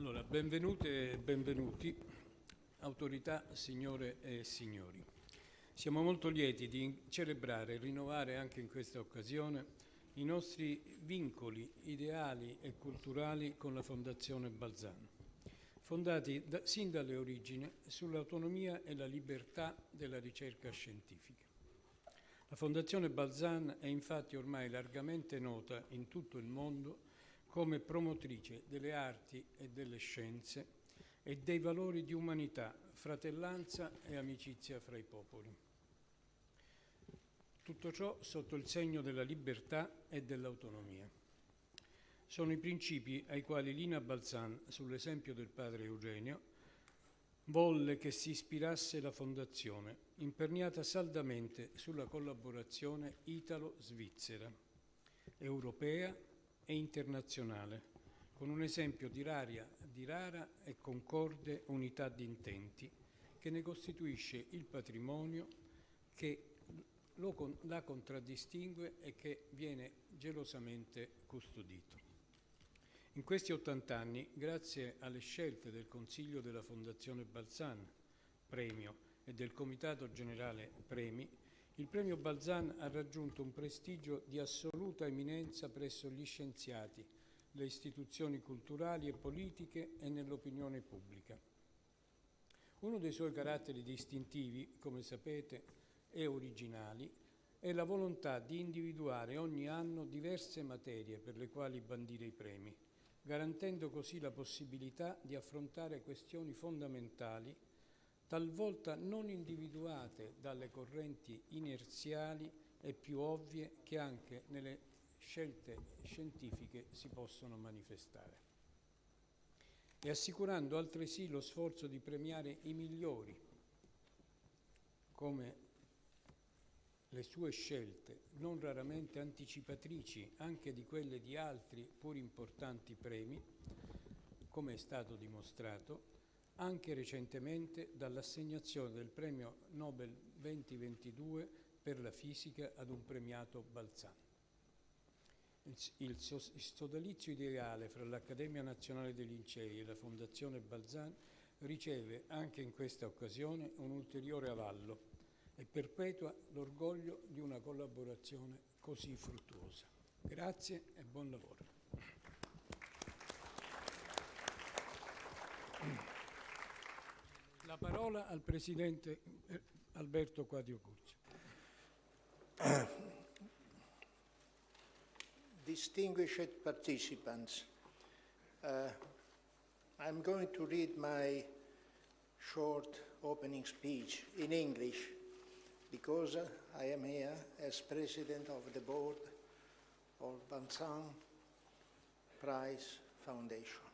Allora, benvenute e benvenuti, autorità, signore e signori. Siamo molto lieti di celebrare e rinnovare anche in questa occasione i nostri vincoli ideali e culturali con la Fondazione Balzan, fondati sin dalle origini sull'autonomia e la libertà della ricerca scientifica. La Fondazione Balzan è infatti ormai largamente nota in tutto il mondo come promotrice delle arti e delle scienze e dei valori di umanità, fratellanza e amicizia fra i popoli. Tutto ciò sotto il segno della libertà e dell'autonomia. Sono i principi ai quali Lina Balzan, sull'esempio del padre Eugenio, volle che si ispirasse la Fondazione, imperniata saldamente sulla collaborazione italo-svizzera, europea e internazionale, con un esempio di rara e concorde unità di intenti che ne costituisce il patrimonio che la contraddistingue e che viene gelosamente custodito. In questi 80 anni, grazie alle scelte del Consiglio della Fondazione Balzan, Premio, e del Comitato Generale Premi, il Premio Balzan ha raggiunto un prestigio di assoluta eminenza presso gli scienziati, le istituzioni culturali e politiche e nell'opinione pubblica. Uno dei suoi caratteri distintivi, come sapete, e originali, è la volontà di individuare ogni anno diverse materie per le quali bandire i premi, garantendo così la possibilità di affrontare questioni fondamentali talvolta non individuate dalle correnti inerziali e più ovvie che anche nelle scelte scientifiche si possono manifestare. E assicurando altresì lo sforzo di premiare i migliori, come le sue scelte, non raramente anticipatrici anche di quelle di altri pur importanti premi, come è stato dimostrato, anche recentemente dall'assegnazione del Premio Nobel 2022 per la fisica ad un premiato Balzan. Il sodalizio ideale fra l'Accademia Nazionale dei Lincei e la Fondazione Balzan riceve anche in questa occasione un ulteriore avallo e perpetua l'orgoglio di una collaborazione così fruttuosa. Grazie e buon lavoro. La parola al Presidente Alberto Quadio Curzio. Distinguished participants, I'm going to read my short opening speech in English because I am here as President of the Board of Balzan Prize Foundation.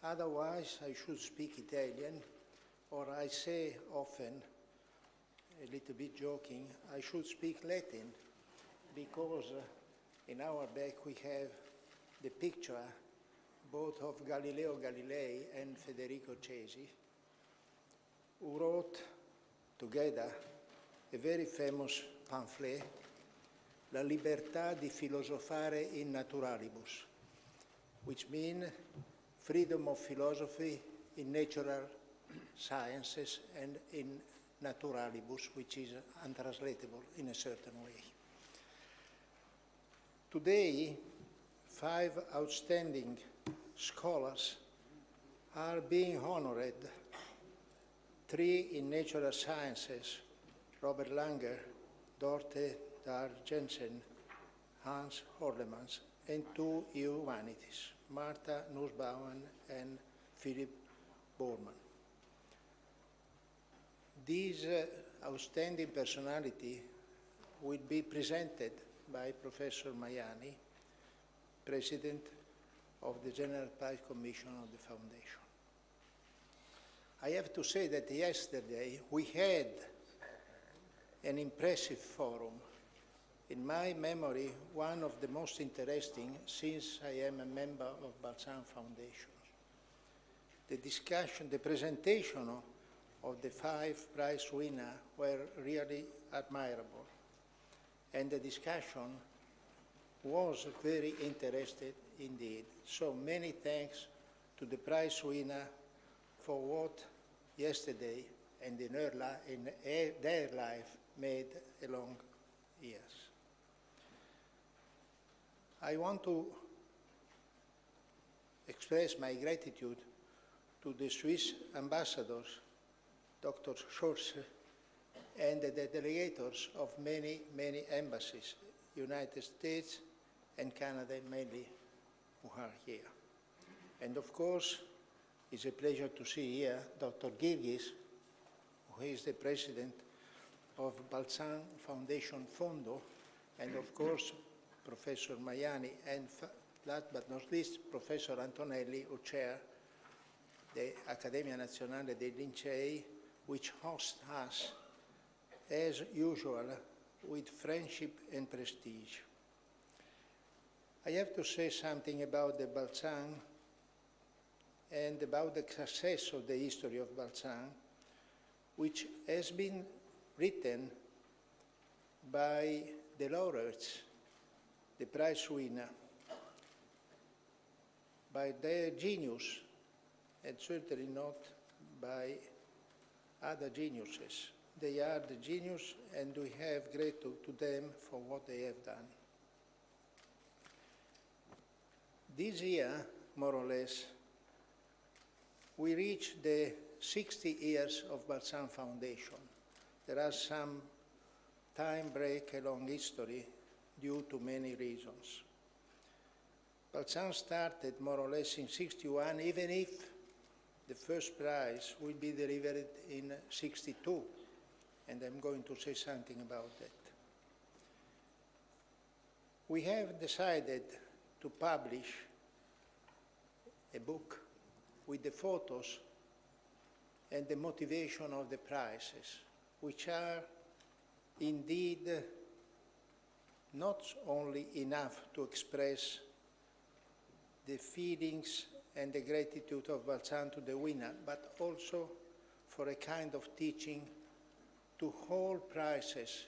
Otherwise, I should speak Italian, or I say often, a little bit joking, I should speak Latin because in our back we have the picture both of Galileo Galilei and Federico Cesi, who wrote together a very famous pamphlet, La libertà di filosofare in naturalibus, which means freedom of philosophy in natural sciences and in naturalibus, which is untranslatable in a certain way. Today, 5 outstanding scholars are being honored, 3 in natural sciences, Robert Langer, Dorte Dar Jensen, Hans Horlemans, and 2 humanities, Martha Nussbaum and Philip Borman. These outstanding personalities will be presented by Professor Maiani, President of the General Prize Commission of the Foundation. I have to say that yesterday we had an impressive forum. In my memory, one of the most interesting since I am a member of Balzan Foundation. The discussion, the presentation of the 5 prize winners were really admirable. And the discussion was very interesting indeed. So many thanks to the prize winner for what yesterday and in their life made along years. I want to express my gratitude to the Swiss ambassadors, Dr. Schulze, and the delegators of many, many embassies, United States and Canada mainly, who are here. And of course, it's a pleasure to see here Dr. Girgis, who is the president of Balzan Foundation Fondo, and of course, Professor Maiani, and last but not least, Professor Antonelli, who chair the Accademia Nazionale dei Lincei, which hosts us, as usual, with friendship and prestige. I have to say something about the Balzan and about the success of the history of Balzan, which has been written by the laureates, the prize winner, by their genius, and certainly not by other geniuses. They are the genius, and we have gratitude to them for what they have done. This year, more or less, we reached the 60 years of Balzan Foundation. There are some time break along history due to many reasons. Balzan started more or less in 61, even if the first prize will be delivered in 62, and I'm going to say something about that. We have decided to publish a book with the photos and the motivation of the prizes, which are indeed not only enough to express the feelings and the gratitude of Balzan to the winner, but also for a kind of teaching to all prizes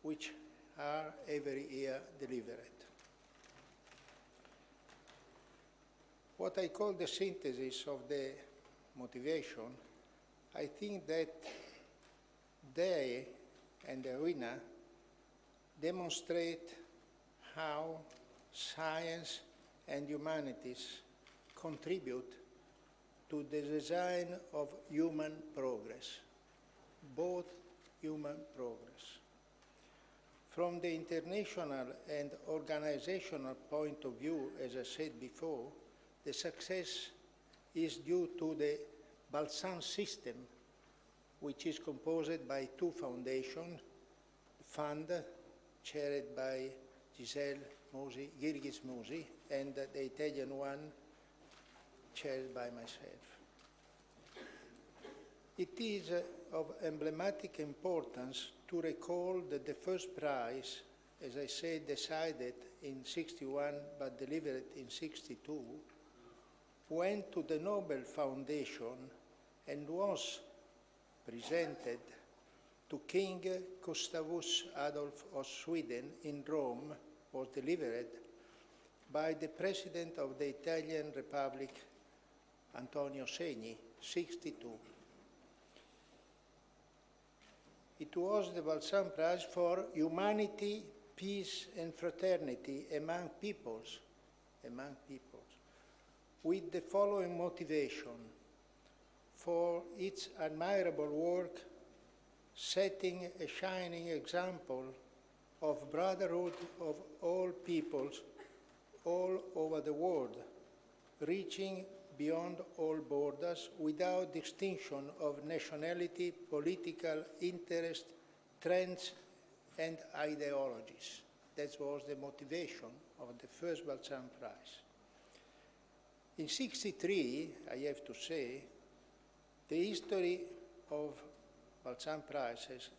which are every year delivered. What I call the synthesis of the motivation, I think that they and the winner demonstrate how science and humanities contribute to the design of human progress, both human progress. From the international and organizational point of view, as I said before, the success is due to the Balzan system, which is composed by two foundations, the fund chaired by Girgis Musi, and the Italian one chaired by myself. It is of emblematic importance to recall that the first prize, as I said, decided in 61 but delivered in 62, went to the Nobel Foundation and was presented to King Gustavus Adolf of Sweden in Rome, was delivered by the President of the Italian Republic, Antonio Segni, 62. It was the Balzan Prize for Humanity, Peace and Fraternity among peoples, with the following motivation: for its admirable work, setting a shining example of brotherhood of all peoples all over the world, reaching beyond all borders without distinction of nationality, political interest, trends, and ideologies. That was the motivation of the first Balzan Prize. In 63, I have to say, the history of Balzan Prizes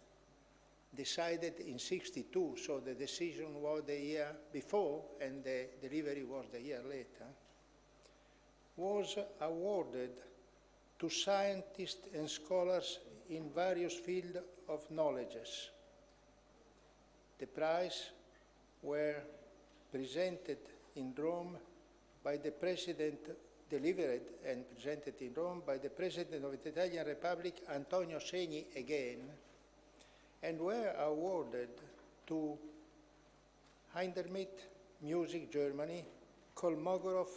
decided in 62, so the decision was the year before and the delivery was the year later, was awarded to scientists and scholars in various fields of knowledges. The prize were presented in Rome by the delivered and presented in Rome by the President of the Italian Republic, Antonio Segni, again, and were awarded to Hindemith, Music, Germany, Kolmogorov,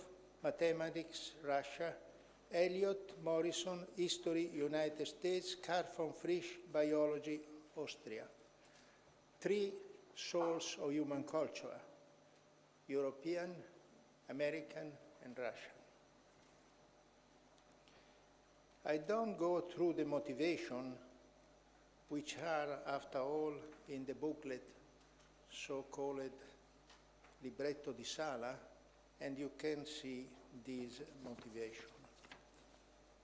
Mathematics, Russia, Elliot Morrison, History, United States, Carl von Frisch, Biology, Austria. 3 souls of human culture: European, American, and Russian. I don't go through the motivation, which are, after all, in the booklet, so-called libretto di sala, and you can see this motivation.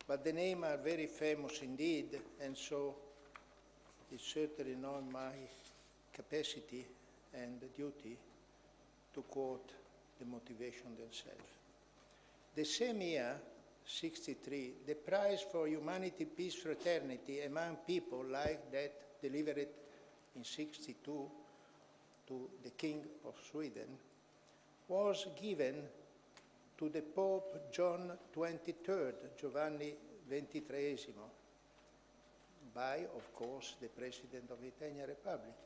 But the names are very famous indeed, and so it's certainly not my capacity and duty to quote the motivation themselves. The same year, 63, the prize for humanity, peace, fraternity among people like that delivered in 62 to the King of Sweden was given to the Pope John XXIII, Giovanni XXIII, by, of course, the President of the Italian Republic,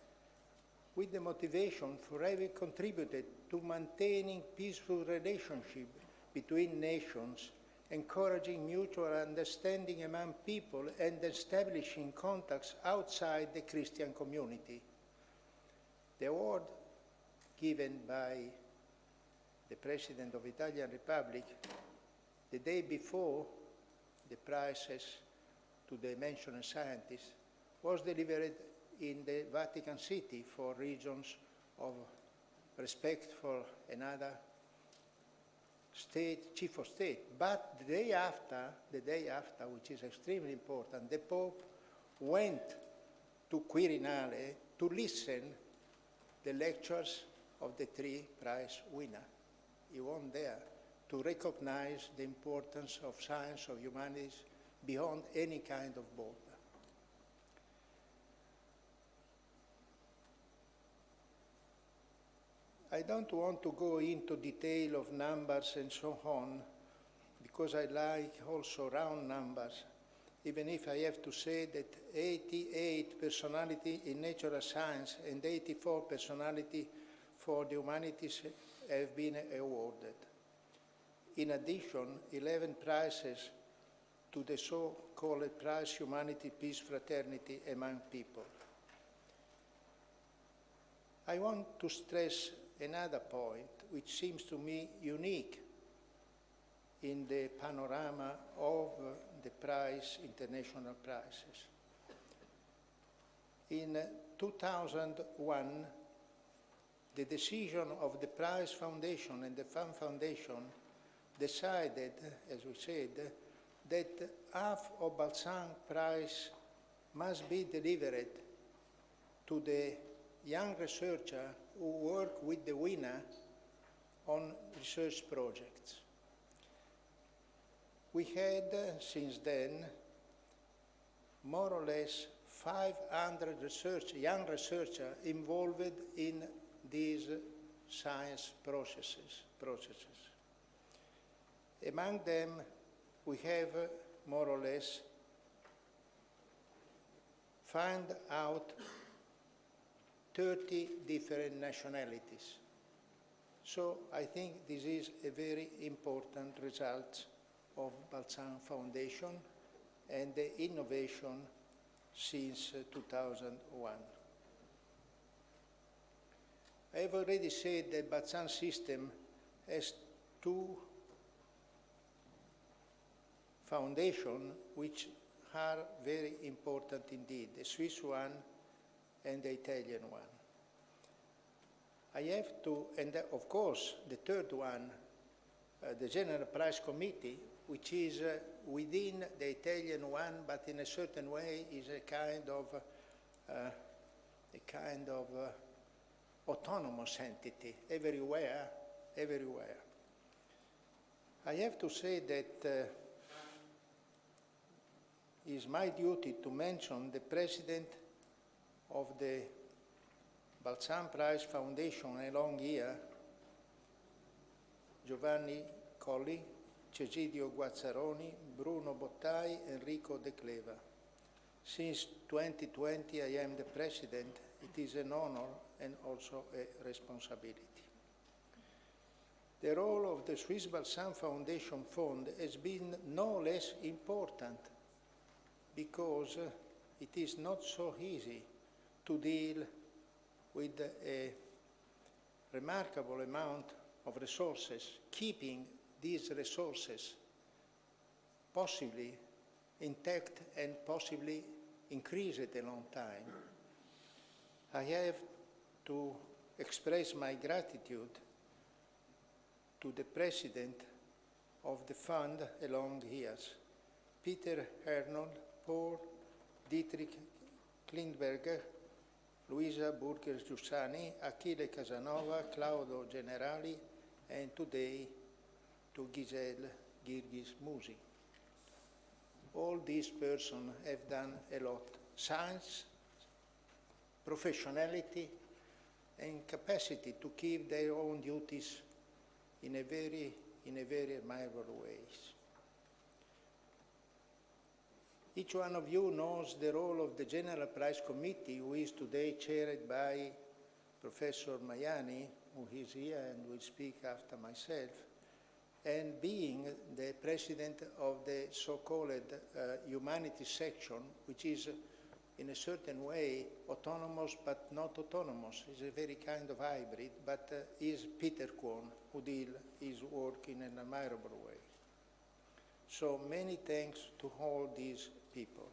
with the motivation for having contributed to maintaining peaceful relationship between nations, encouraging mutual understanding among people, and establishing contacts outside the Christian community. The award given by the President of the Italian Republic the day before the prizes to the mentioned scientists was delivered in the Vatican City for reasons of respect for another state, chief of state. But the day after, which is extremely important, the Pope went to Quirinale to listen the lectures of the 3 prize winners. He went there to recognize the importance of science, of humanities, beyond any kind of border. I don't want to go into detail of numbers and so on, because I like also round numbers, even if I have to say that 88 personality in natural science and 84 personality for the humanities have been awarded. In addition, 11 prizes to the so-called Prize Humanity, Peace, Fraternity among People. I want to stress another point which seems to me unique in the panorama of the prize, international prizes. In 2001, the decision of the Prize Foundation and the Fund Foundation decided, as we said, that half of Balzan Prize must be delivered to the young researcher who work with the winner on research projects. We had, since then, more or less 500 young researchers involved in these science processes. Among them, we have more or less found out 30 different nationalities. So I think this is a very important result of Balzan Foundation and the innovation since 2001. I have already said that Balzan system has 2 foundations which are very important indeed, the Swiss one and the Italian one. I have to, and of course the third one, the General Prize Committee, which is within the Italian one, but in a certain way is a kind of autonomous entity everywhere. I have to say that it's my duty to mention the president of the Balzan Prize Foundation a long year, Giovanni Colli, Cegidio Guazzaroni, Bruno Bottai, Enrico De Cleva. Since 2020 I am the president. It is an honor and also a responsibility. The role of the Swiss Balzan Foundation Fund has been no less important because it is not so easy to deal with a remarkable amount of resources, keeping these resources possibly intact and possibly increase it a long time. I have to express my gratitude to the president of the fund along years, Peter Hernold, Paul Dietrich Klindberger, Luisa Burger-Giussani, Achille Casanova, Claudio Generali, and today to Giselle Girgis Musi. All these persons have done a lot. Science, professionality, and capacity to keep their own duties in a very admirable ways. Each one of you knows the role of the General Prize Committee, who is today chaired by Professor Maiani, who is here and will speak after myself, and being the president of the so-called humanities section, which is in a certain way autonomous but not autonomous. It's a very kind of hybrid, but is Peter Kwon, who did his work in an admirable way. So many thanks to all these people.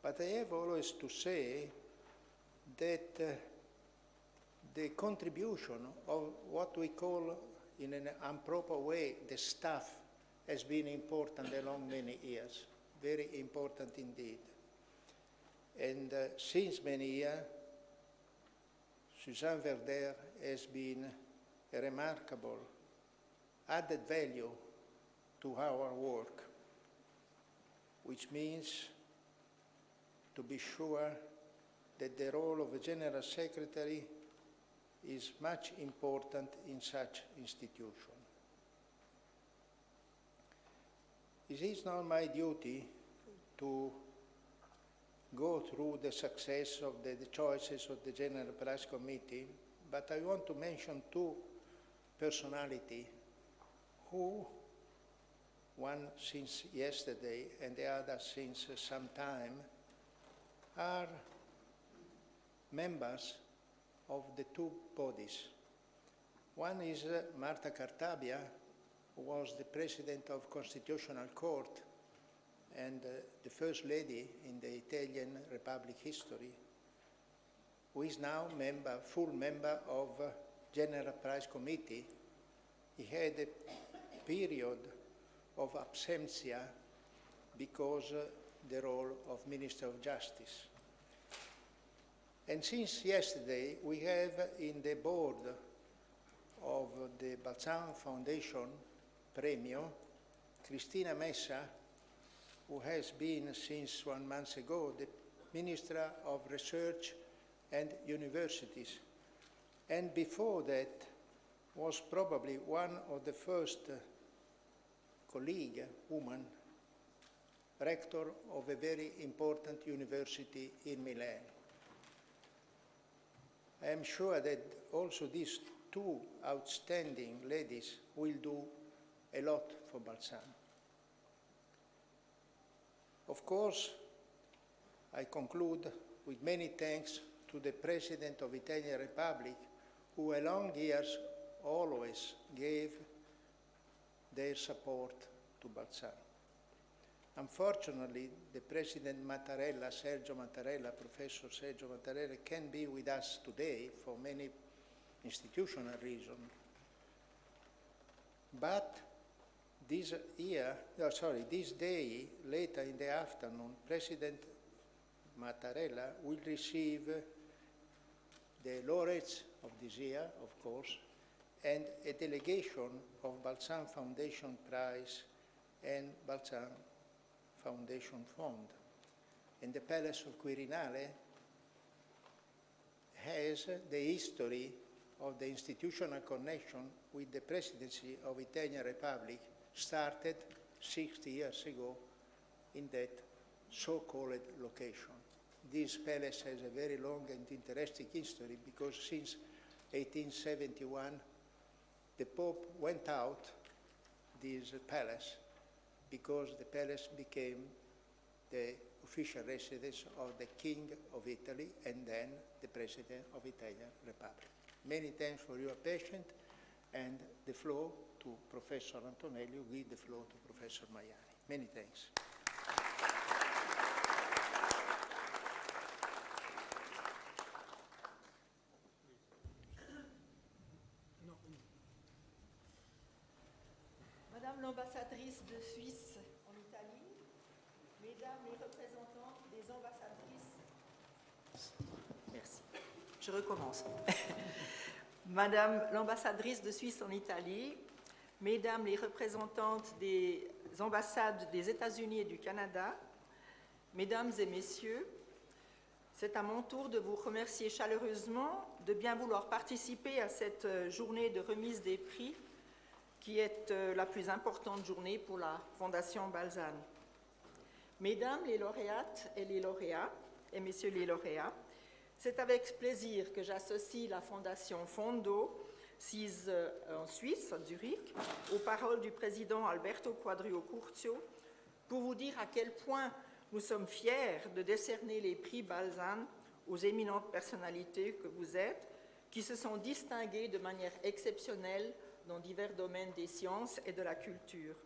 But I have always to say that the contribution of what we call in an improper way the staff has been important along many years, very important indeed. And since many years, Suzanne Verder has been a remarkable added value to our work, which means to be sure that the role of a General Secretary is much important in such institution. It is not my duty to go through the success of the choices of the General Prize Committee, but I want to mention two personalities who, one since yesterday and the other since some time, are members of the two bodies. One is Marta Cartabia, who was the president of Constitutional Court and the first lady in the Italian Republic history, who is now full member of General Prize Committee. He had a period of absentia because the role of Minister of Justice. And since yesterday, we have in the board of the Balzan Foundation Premio, Cristina Messa, who has been since 1 month ago the Minister of Research and Universities. And before that was probably one of the first woman, rector of a very important university in Milan. I am sure that also these two outstanding ladies will do a lot for Balzan. Of course, I conclude with many thanks to the President of the Italian Republic, who along years always gave their support to Balzan. Unfortunately, the President Mattarella, Professor Sergio Mattarella, can't be with us today for many institutional reasons. But this day, later in the afternoon, President Mattarella will receive the laureates of this year, of course, and a delegation of Balzan Foundation Prize and Balzan Foundation Fund. And the Palace of Quirinale has the history of the institutional connection with the Presidency of Italian Republic started 60 years ago in that so-called location. This palace has a very long and interesting history because since 1871, the Pope went out this palace because the palace became the official residence of the King of Italy and then the President of Italian Republic. Many thanks for your patience, and the floor to Professor Antonelli, who give the floor to Professor Maiani. Many thanks. Madame l'ambassadrice de Suisse en Italie, Mesdames les représentantes des ambassadrices... Merci. Je recommence. Madame l'ambassadrice de Suisse en Italie, Mesdames les représentantes des ambassades des États-Unis et du Canada, Mesdames et Messieurs, c'est à mon tour de vous remercier chaleureusement de bien vouloir participer à cette journée de remise des prix qui est la plus importante journée pour la Fondation Balzan. Mesdames les lauréates et les lauréats, et messieurs les lauréats, c'est avec plaisir que j'associe la Fondation Fondo, sise en Suisse, à Zurich, aux paroles du président Alberto Quadrio Curcio, pour vous dire à quel point nous sommes fiers de décerner les prix Balzan aux éminentes personnalités que vous êtes, qui se sont distinguées de manière exceptionnelle dans divers domaines des sciences et de la culture.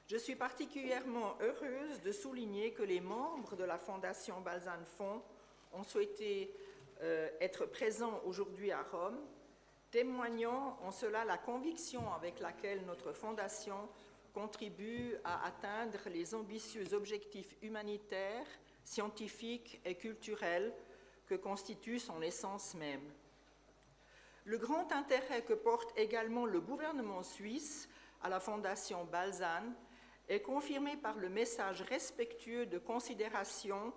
Je suis particulièrement heureuse de souligner que les membres de la Fondation Balzan Fonds ont souhaité être présents aujourd'hui à Rome, témoignant en cela la conviction avec laquelle notre Fondation contribue à atteindre les ambitieux objectifs humanitaires, scientifiques et culturels que constitue son essence même. Le grand intérêt que porte également le gouvernement suisse à la Fondation Balzan est confirmé par le message respectueux de considération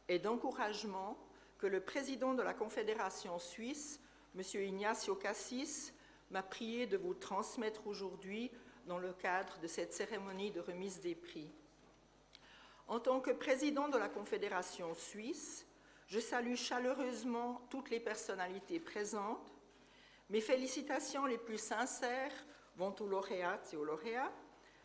et d'encouragement que le président de la Confédération suisse, M. Ignacio Cassis, m'a prié de vous transmettre aujourd'hui dans le cadre de cette cérémonie de remise des prix. En tant que président de la Confédération suisse, je salue chaleureusement toutes les personnalités présentes. Mes félicitations les plus sincères vont aux lauréates et aux lauréats.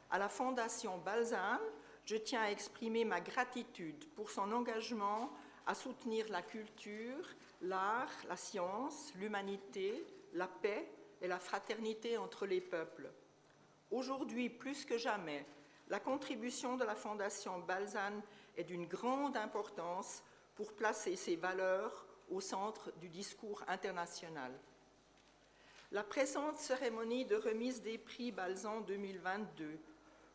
À la Fondation Balzan, je tiens à exprimer ma gratitude pour son engagement à soutenir la culture, l'art, la science, l'humanité, la paix et la fraternité entre les peuples. Aujourd'hui, plus que jamais, la contribution de la Fondation Balzan est d'une grande importance pour placer ces valeurs au centre du discours international. La présente cérémonie de remise des prix Balzan 2022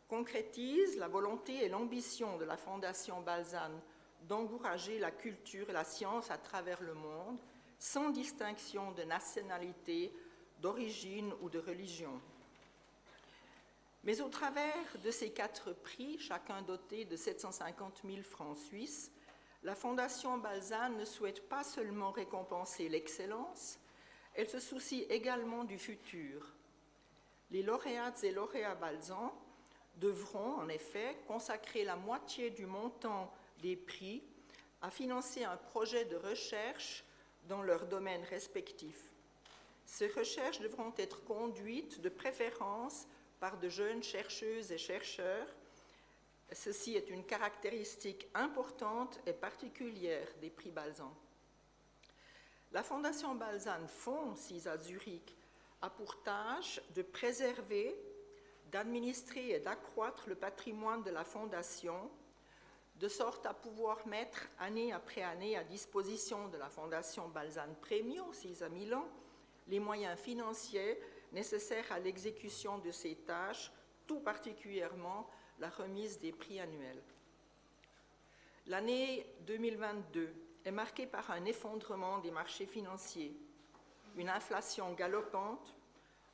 concrétise la volonté et l'ambition de la Fondation Balzan d'encourager la culture et la science à travers le monde, sans distinction de nationalité, d'origine ou de religion. Mais au travers de ces 4 prix, chacun doté de 750 000 francs suisses, la Fondation Balzan ne souhaite pas seulement récompenser l'excellence, elle se soucie également du futur. Les lauréates et lauréats Balzan devront, en effet, consacrer la moitié du montant des prix à financer un projet de recherche dans leurs domaines respectifs. Ces recherches devront être conduites de préférence par de jeunes chercheuses et chercheurs. Ceci est une caractéristique importante et particulière des prix Balzan. La Fondation Balzan Fonds, sise à Zurich, a pour tâche de préserver, d'administrer et d'accroître le patrimoine de la Fondation, de sorte à pouvoir mettre année après année à disposition de la Fondation Balzan Premi, sise à Milan, les moyens financiers nécessaires à l'exécution de ces tâches, tout particulièrement la remise des prix annuels. L'année 2022 est marquée par un effondrement des marchés financiers, une inflation galopante,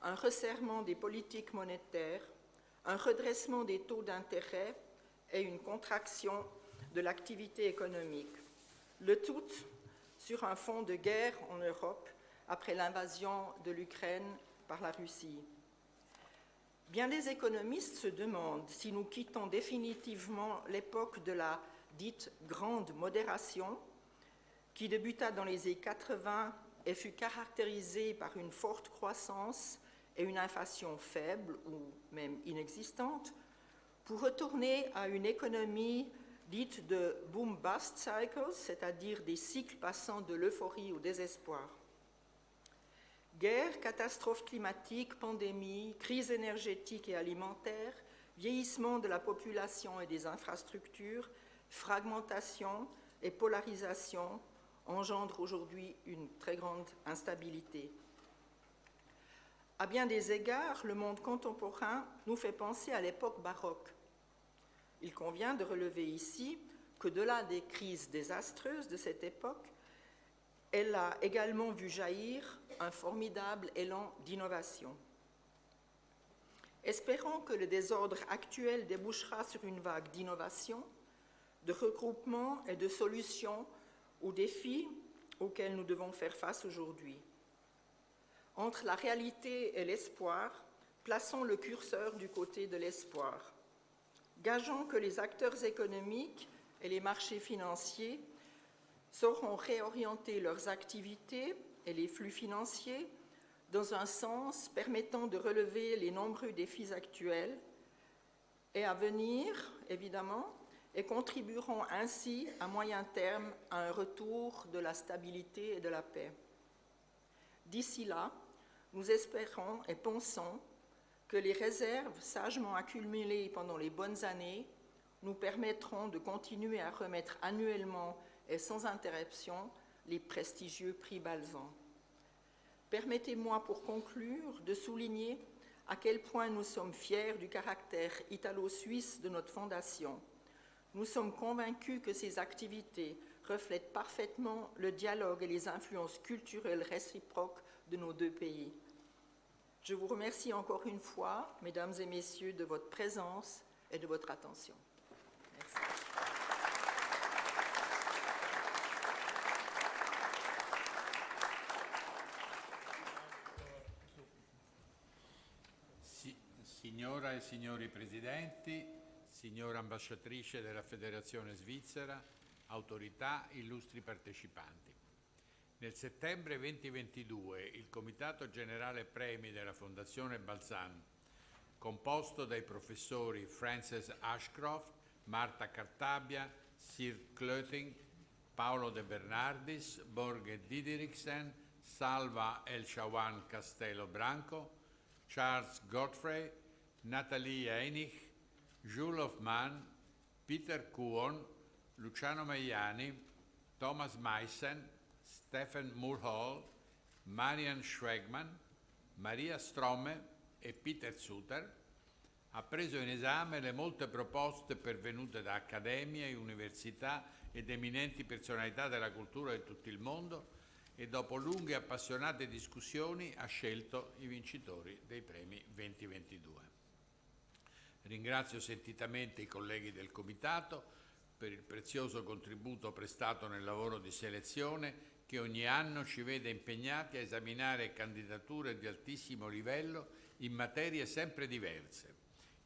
un resserrement des politiques monétaires, un redressement des taux d'intérêt et une contraction de l'activité économique. Le tout sur un fond de guerre en Europe après l'invasion de l'Ukraine par la Russie. Bien des économistes se demandent si nous quittons définitivement l'époque de la dite grande modération, qui débuta dans les années 80 et fut caractérisée par une forte croissance et une inflation faible ou même inexistante, pour retourner à une économie dite de boom-bust cycles, c'est-à-dire des cycles passant de l'euphorie au désespoir. Guerre, catastrophes climatiques, pandémies, crise énergétique et alimentaire, vieillissement de la population et des infrastructures, fragmentation et polarisation engendrent aujourd'hui une très grande instabilité. À bien des égards, le monde contemporain nous fait penser à l'époque baroque. Il convient de relever ici qu'au-delà des crises désastreuses de cette époque, elle a également vu jaillir un formidable élan d'innovation. Espérons que le désordre actuel débouchera sur une vague d'innovation, de regroupement et de solutions aux défis auxquels nous devons faire face aujourd'hui. Entre la réalité et l'espoir, plaçons le curseur du côté de l'espoir. Gageons que les acteurs économiques et les marchés financiers sauront réorienter leurs activités et les flux financiers dans un sens permettant de relever les nombreux défis actuels et à venir, évidemment, et contribueront ainsi à moyen terme à un retour de la stabilité et de la paix. D'ici là, nous espérons et pensons que les réserves sagement accumulées pendant les bonnes années nous permettront de continuer à remettre annuellement et sans interruption les prestigieux prix Balzan. Permettez-moi pour conclure de souligner à quel point nous sommes fiers du caractère italo-suisse de notre fondation. Nous sommes convaincus que ces activités reflètent parfaitement le dialogue et les influences culturelles réciproques de nos deux pays. Je vous remercie encore une fois, mesdames et messieurs, de votre présence et de votre attention. Merci. Signora e signori Presidenti, signora Ambasciatrice della Federazione Svizzera, autorità, illustri partecipanti. Nel settembre 2022 il Comitato Generale Premi della Fondazione Balzan, composto dai professori Frances Ashcroft, Marta Cartabia, Sir Klöting, Paolo De Bernardis, Borge Dideriksen, Salva El-Shawan Castello Branco, Charles Godfrey, Nathalie Einich, Jules Hoffmann, Peter Kuhn, Luciano Maiani, Thomas Meissen, Stephen Mulhall, Marian Schwegman, Maria Stromme e Peter Suter, ha preso in esame le molte proposte pervenute da accademie, università ed eminenti personalità della cultura di tutto il mondo e dopo lunghe e appassionate discussioni ha scelto i vincitori dei premi 2022. Ringrazio sentitamente i colleghi del Comitato per il prezioso contributo prestato nel lavoro di selezione che ogni anno ci vede impegnati a esaminare candidature di altissimo livello in materie sempre diverse,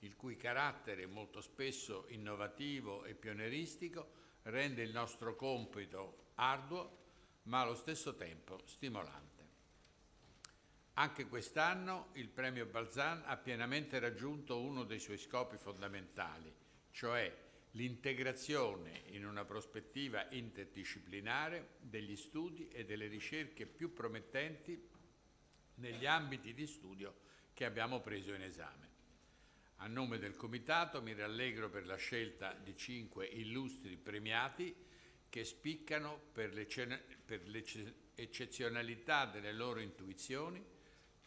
il cui carattere molto spesso innovativo e pionieristico rende il nostro compito arduo, ma allo stesso tempo stimolante. Anche quest'anno il Premio Balzan ha pienamente raggiunto uno dei suoi scopi fondamentali, cioè l'integrazione in una prospettiva interdisciplinare degli studi e delle ricerche più promettenti negli ambiti di studio che abbiamo preso in esame. A nome del Comitato mi rallegro per la scelta di 5 illustri premiati che spiccano per l'eccezionalità delle loro intuizioni,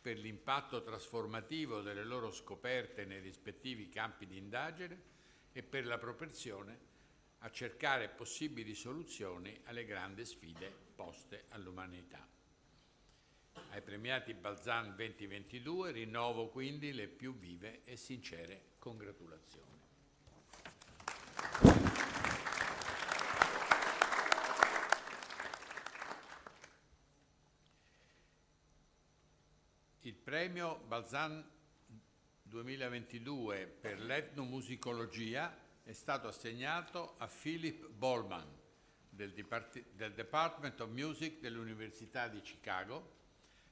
per l'impatto trasformativo delle loro scoperte nei rispettivi campi di indagine e per la propensione a cercare possibili soluzioni alle grandi sfide poste all'umanità. Ai premiati Balzan 2022 rinnovo quindi le più vive e sincere congratulazioni. Il premio Balzan 2022 per l'etnomusicologia è stato assegnato a Philip Bolman del Department of Music dell'Università di Chicago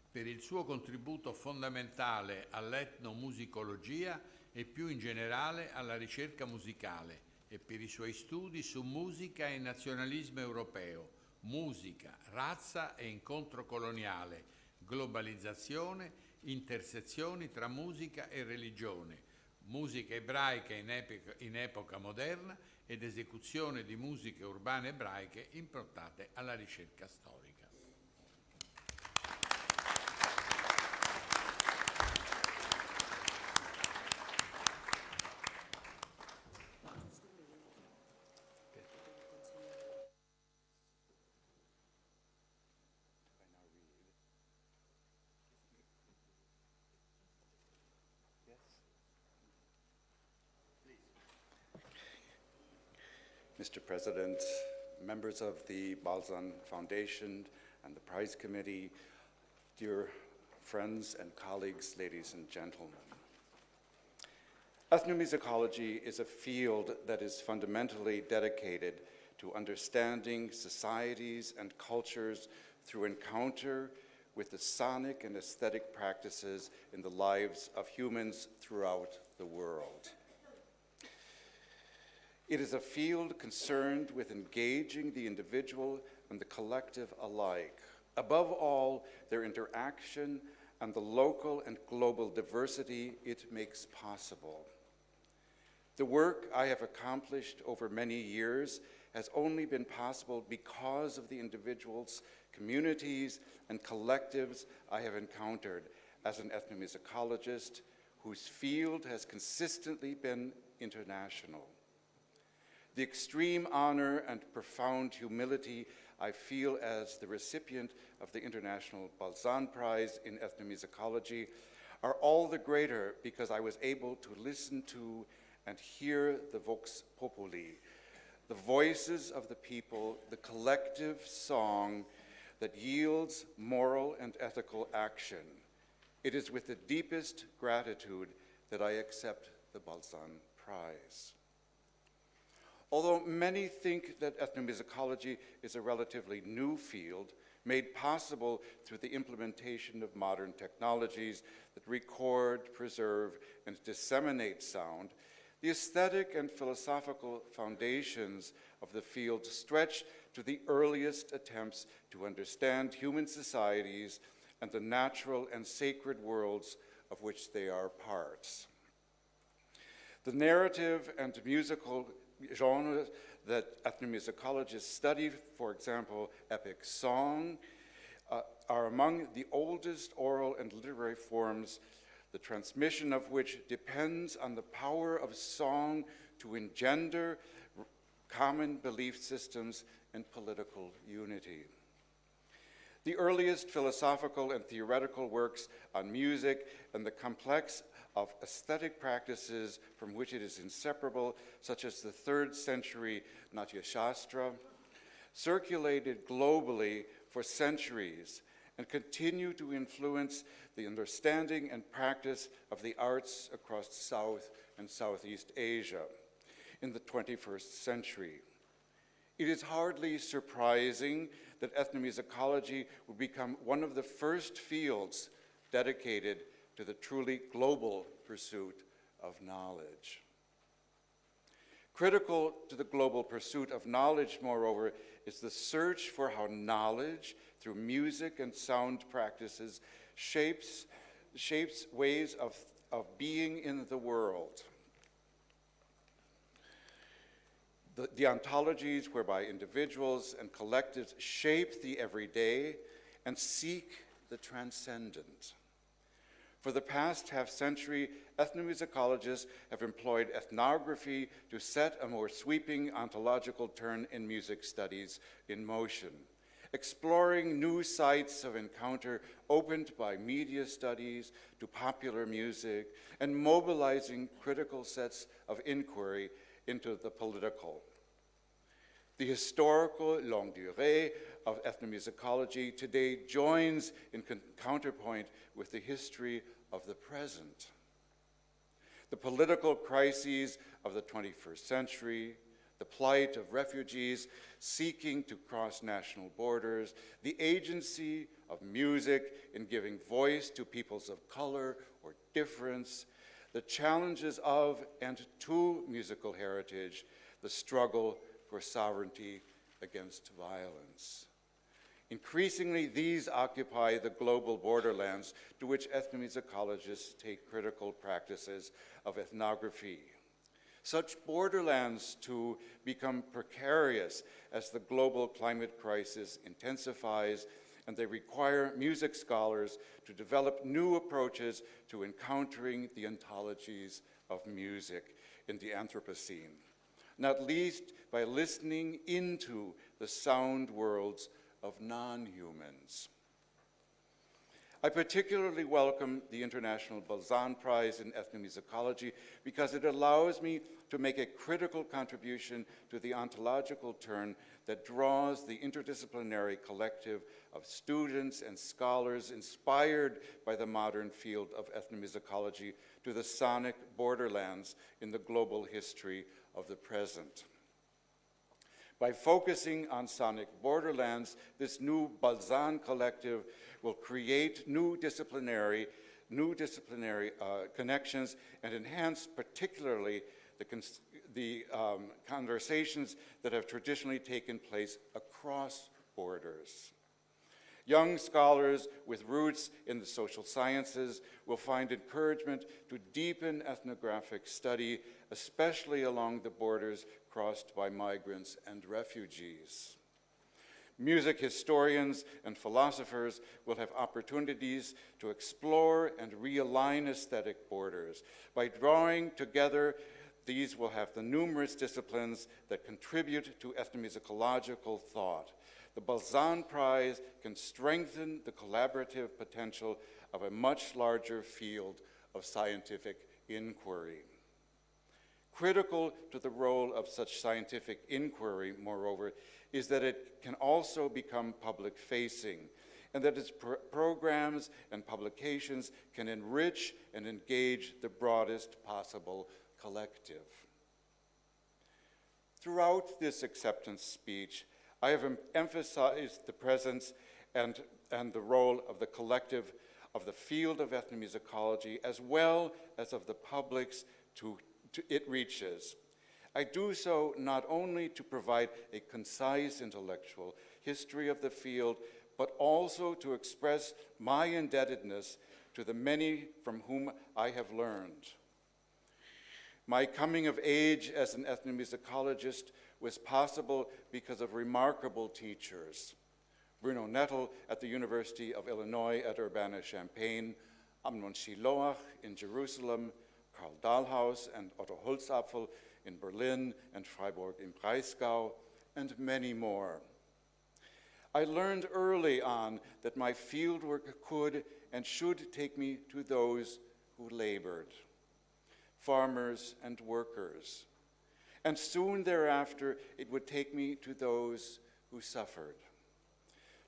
per il suo contributo fondamentale all'etnomusicologia e più in generale alla ricerca musicale e per i suoi studi su musica e nazionalismo europeo, musica, razza e incontro coloniale, globalizzazione, intersezioni tra musica e religione, musica ebraica in epoca moderna ed esecuzione di musiche urbane ebraiche improntate alla ricerca storica. Mr. President, members of the Balzan Foundation and the Prize Committee, dear friends and colleagues, ladies and gentlemen. Ethnomusicology is a field that is fundamentally dedicated to understanding societies and cultures through encounter with the sonic and aesthetic practices in the lives of humans throughout the world. It is a field concerned with engaging the individual and the collective alike. Above all, their interaction and the local and global diversity it makes possible. The work I have accomplished over many years has only been possible because of the individuals, communities, and collectives I have encountered as an ethnomusicologist whose field has consistently been international. The extreme honor and profound humility I feel as the recipient of the International Balzan Prize in Ethnomusicology are all the greater because I was able to listen to and hear the vox populi, the voices of the people, the collective song that yields moral and ethical action. It is with the deepest gratitude that I accept the Balzan Prize. Although many think that ethnomusicology is a relatively new field, made possible through the implementation of modern technologies that record, preserve, and disseminate sound, the aesthetic and philosophical foundations of the field stretch to the earliest attempts to understand human societies and the natural and sacred worlds of which they are parts. The narrative and musical genres that ethnomusicologists study, for example, epic song, are among the oldest oral and literary forms, the transmission of which depends on the power of song to engender common belief systems and political unity. The earliest philosophical and theoretical works on music and the complex of aesthetic practices from which it is inseparable, such as the 3rd century Natya Shastra, circulated globally for centuries and continue to influence the understanding and practice of the arts across South and Southeast Asia in the 21st century. It is hardly surprising that ethnomusicology would become one of the first fields dedicated to the truly global pursuit of knowledge. Critical to the global pursuit of knowledge, moreover, is the search for how knowledge, through music and sound practices, shapes ways of being in the world. The ontologies whereby individuals and collectives shape the everyday and seek the transcendent. For the past half-century, ethnomusicologists have employed ethnography to set a more sweeping ontological turn in music studies in motion, exploring new sites of encounter opened by media studies to popular music, and mobilizing critical sets of inquiry into the political. The historical longue durée of ethnomusicology today joins in counterpoint with the history of the present. the political crises of the 21st century, the plight of refugees seeking to cross national borders, the agency of music in giving voice to peoples of color or difference, the challenges of and to musical heritage, the struggle for sovereignty against violence. Increasingly, these occupy the global borderlands to which ethnomusicologists take critical practices of ethnography. Such borderlands, too, become precarious as the global climate crisis intensifies, and they require music scholars to develop new approaches to encountering the ontologies of music in the Anthropocene, not least by listening into the sound worlds of non-humans. I particularly welcome the International Balzan Prize in Ethnomusicology because it allows me to make a critical contribution to the ontological turn that draws the interdisciplinary collective of students and scholars inspired by the modern field of ethnomusicology to the sonic borderlands in the global history of the present. By focusing on sonic borderlands, this new Balzan collective will create new disciplinary connections and enhance particularly the conversations that have traditionally taken place across borders. Young scholars with roots in the social sciences will find encouragement to deepen ethnographic study, especially along the borders crossed by migrants and refugees. Music historians and philosophers will have opportunities to explore and realign aesthetic borders. By drawing together, these will have the numerous disciplines that contribute to ethnomusicological thought. The Balzan Prize can strengthen the collaborative potential of a much larger field of scientific inquiry. Critical to the role of such scientific inquiry, moreover, is that it can also become public-facing, and that its programs and publications can enrich and engage the broadest possible collective. Throughout this acceptance speech, I have emphasized the presence and the role of the collective of the field of ethnomusicology as well as of the publics it reaches. I do so not only to provide a concise intellectual history of the field, but also to express my indebtedness to the many from whom I have learned. My coming of age as an ethnomusicologist was possible because of remarkable teachers. Bruno Nettel at the University of Illinois at Urbana-Champaign, Amnon Shiloach in Jerusalem, Karl Dahlhaus and Otto Holzapfel in Berlin and Freiburg im Breisgau, and many more. I learned early on that my fieldwork could and should take me to those who labored, farmers and workers, and soon thereafter it would take me to those who suffered,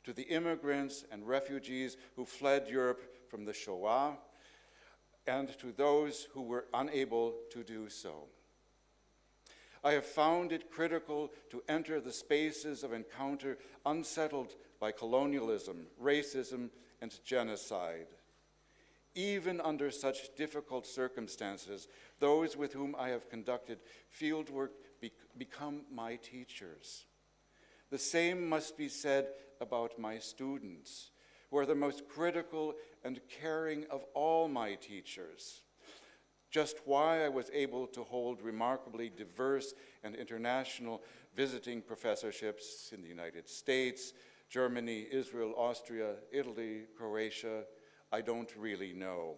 to the immigrants and refugees who fled Europe from the Shoah, and to those who were unable to do so. I have found it critical to enter the spaces of encounter unsettled by colonialism, racism, and genocide. Even under such difficult circumstances, those with whom I have conducted fieldwork become my teachers. The same must be said about my students, who are the most critical and caring of all my teachers. Just why I was able to hold remarkably diverse and international visiting professorships in the United States, Germany, Israel, Austria, Italy, Croatia, I don't really know.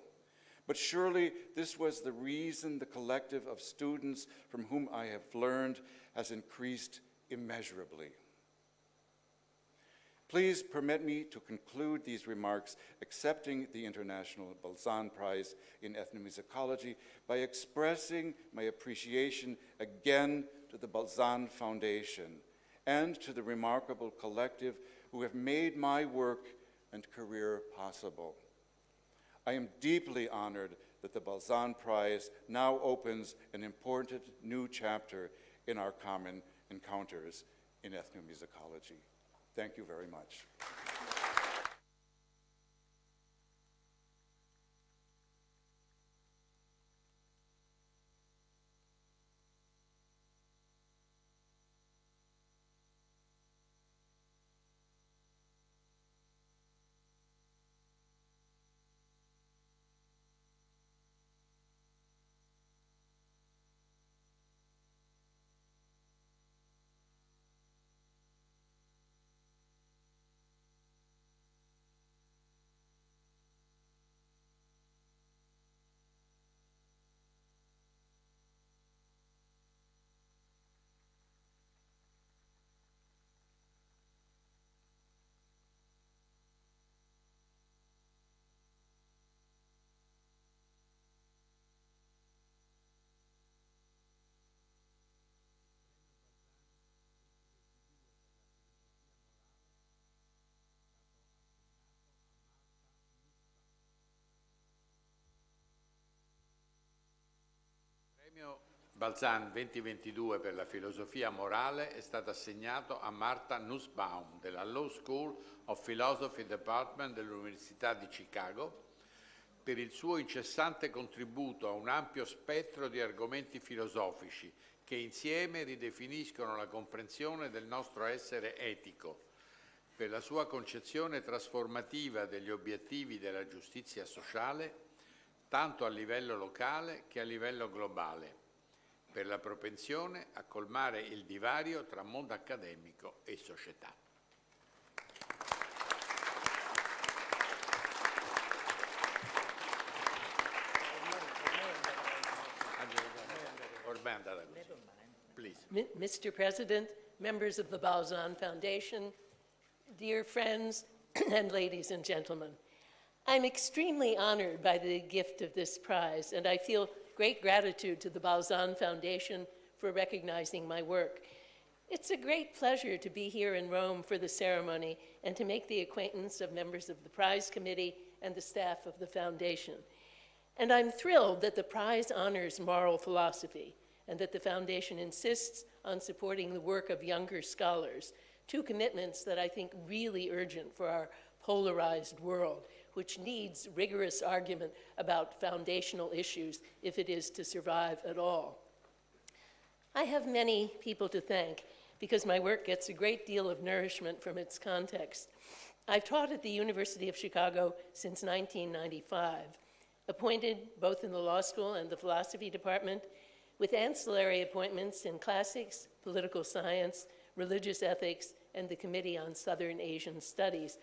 But surely this was the reason the collective of students from whom I have learned has increased immeasurably. Please permit me to conclude these remarks accepting the International Balzan Prize in Ethnomusicology by expressing my appreciation again to the Balzan Foundation and to the remarkable collective who have made my work and career possible. I am deeply honored that the Balzan Prize now opens an important new chapter in our common encounters in ethnomusicology. Thank you very much. Il premio Balzan 2022 per la filosofia morale è stato assegnato a Martha Nussbaum della Law School of Philosophy Department dell'Università di Chicago per il suo incessante contributo a un ampio spettro di argomenti filosofici che insieme ridefiniscono la comprensione del nostro essere etico, per la sua concezione trasformativa degli obiettivi della giustizia sociale, tanto a livello locale che a livello globale, per la propensione a colmare il divario tra mondo accademico e società. Please. Mr. President, members of the Balzan Foundation, dear friends, and ladies and gentlemen, I'm extremely honored by the gift of this prize, and I feel great gratitude to the Balzan Foundation for recognizing my work. It's a great pleasure to be here in Rome for the ceremony and to make the acquaintance of members of the prize committee and the staff of the foundation. And I'm thrilled that the prize honors moral philosophy and that the foundation insists on supporting the work of younger scholars, two commitments that I think really urgent for our polarized world, which needs rigorous argument about foundational issues if it is to survive at all. I have many people to thank because my work gets a great deal of nourishment from its context. I've taught at the University of Chicago since 1995, appointed both in the law school and the philosophy department, with ancillary appointments in classics, political science, religious ethics, and the Committee on Southern Asian Studies.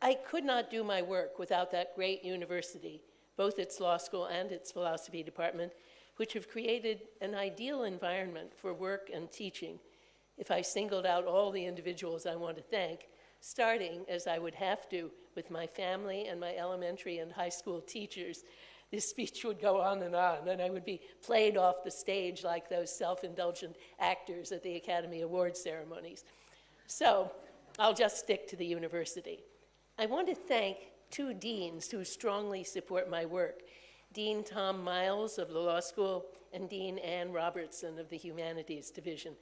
I could not do my work without that great university, both its law school and its philosophy department, which have created an ideal environment for work and teaching. If I singled out all the individuals I want to thank, starting, as I would have to, with my family and my elementary and high school teachers, this speech would go on, and I would be played off the stage like those self-indulgent actors at the Academy Awards ceremonies. So I'll just stick to the university. I want to thank two deans who strongly support my work, Dean Tom Miles of the law school and Dean Ann Robertson of the Humanities Division.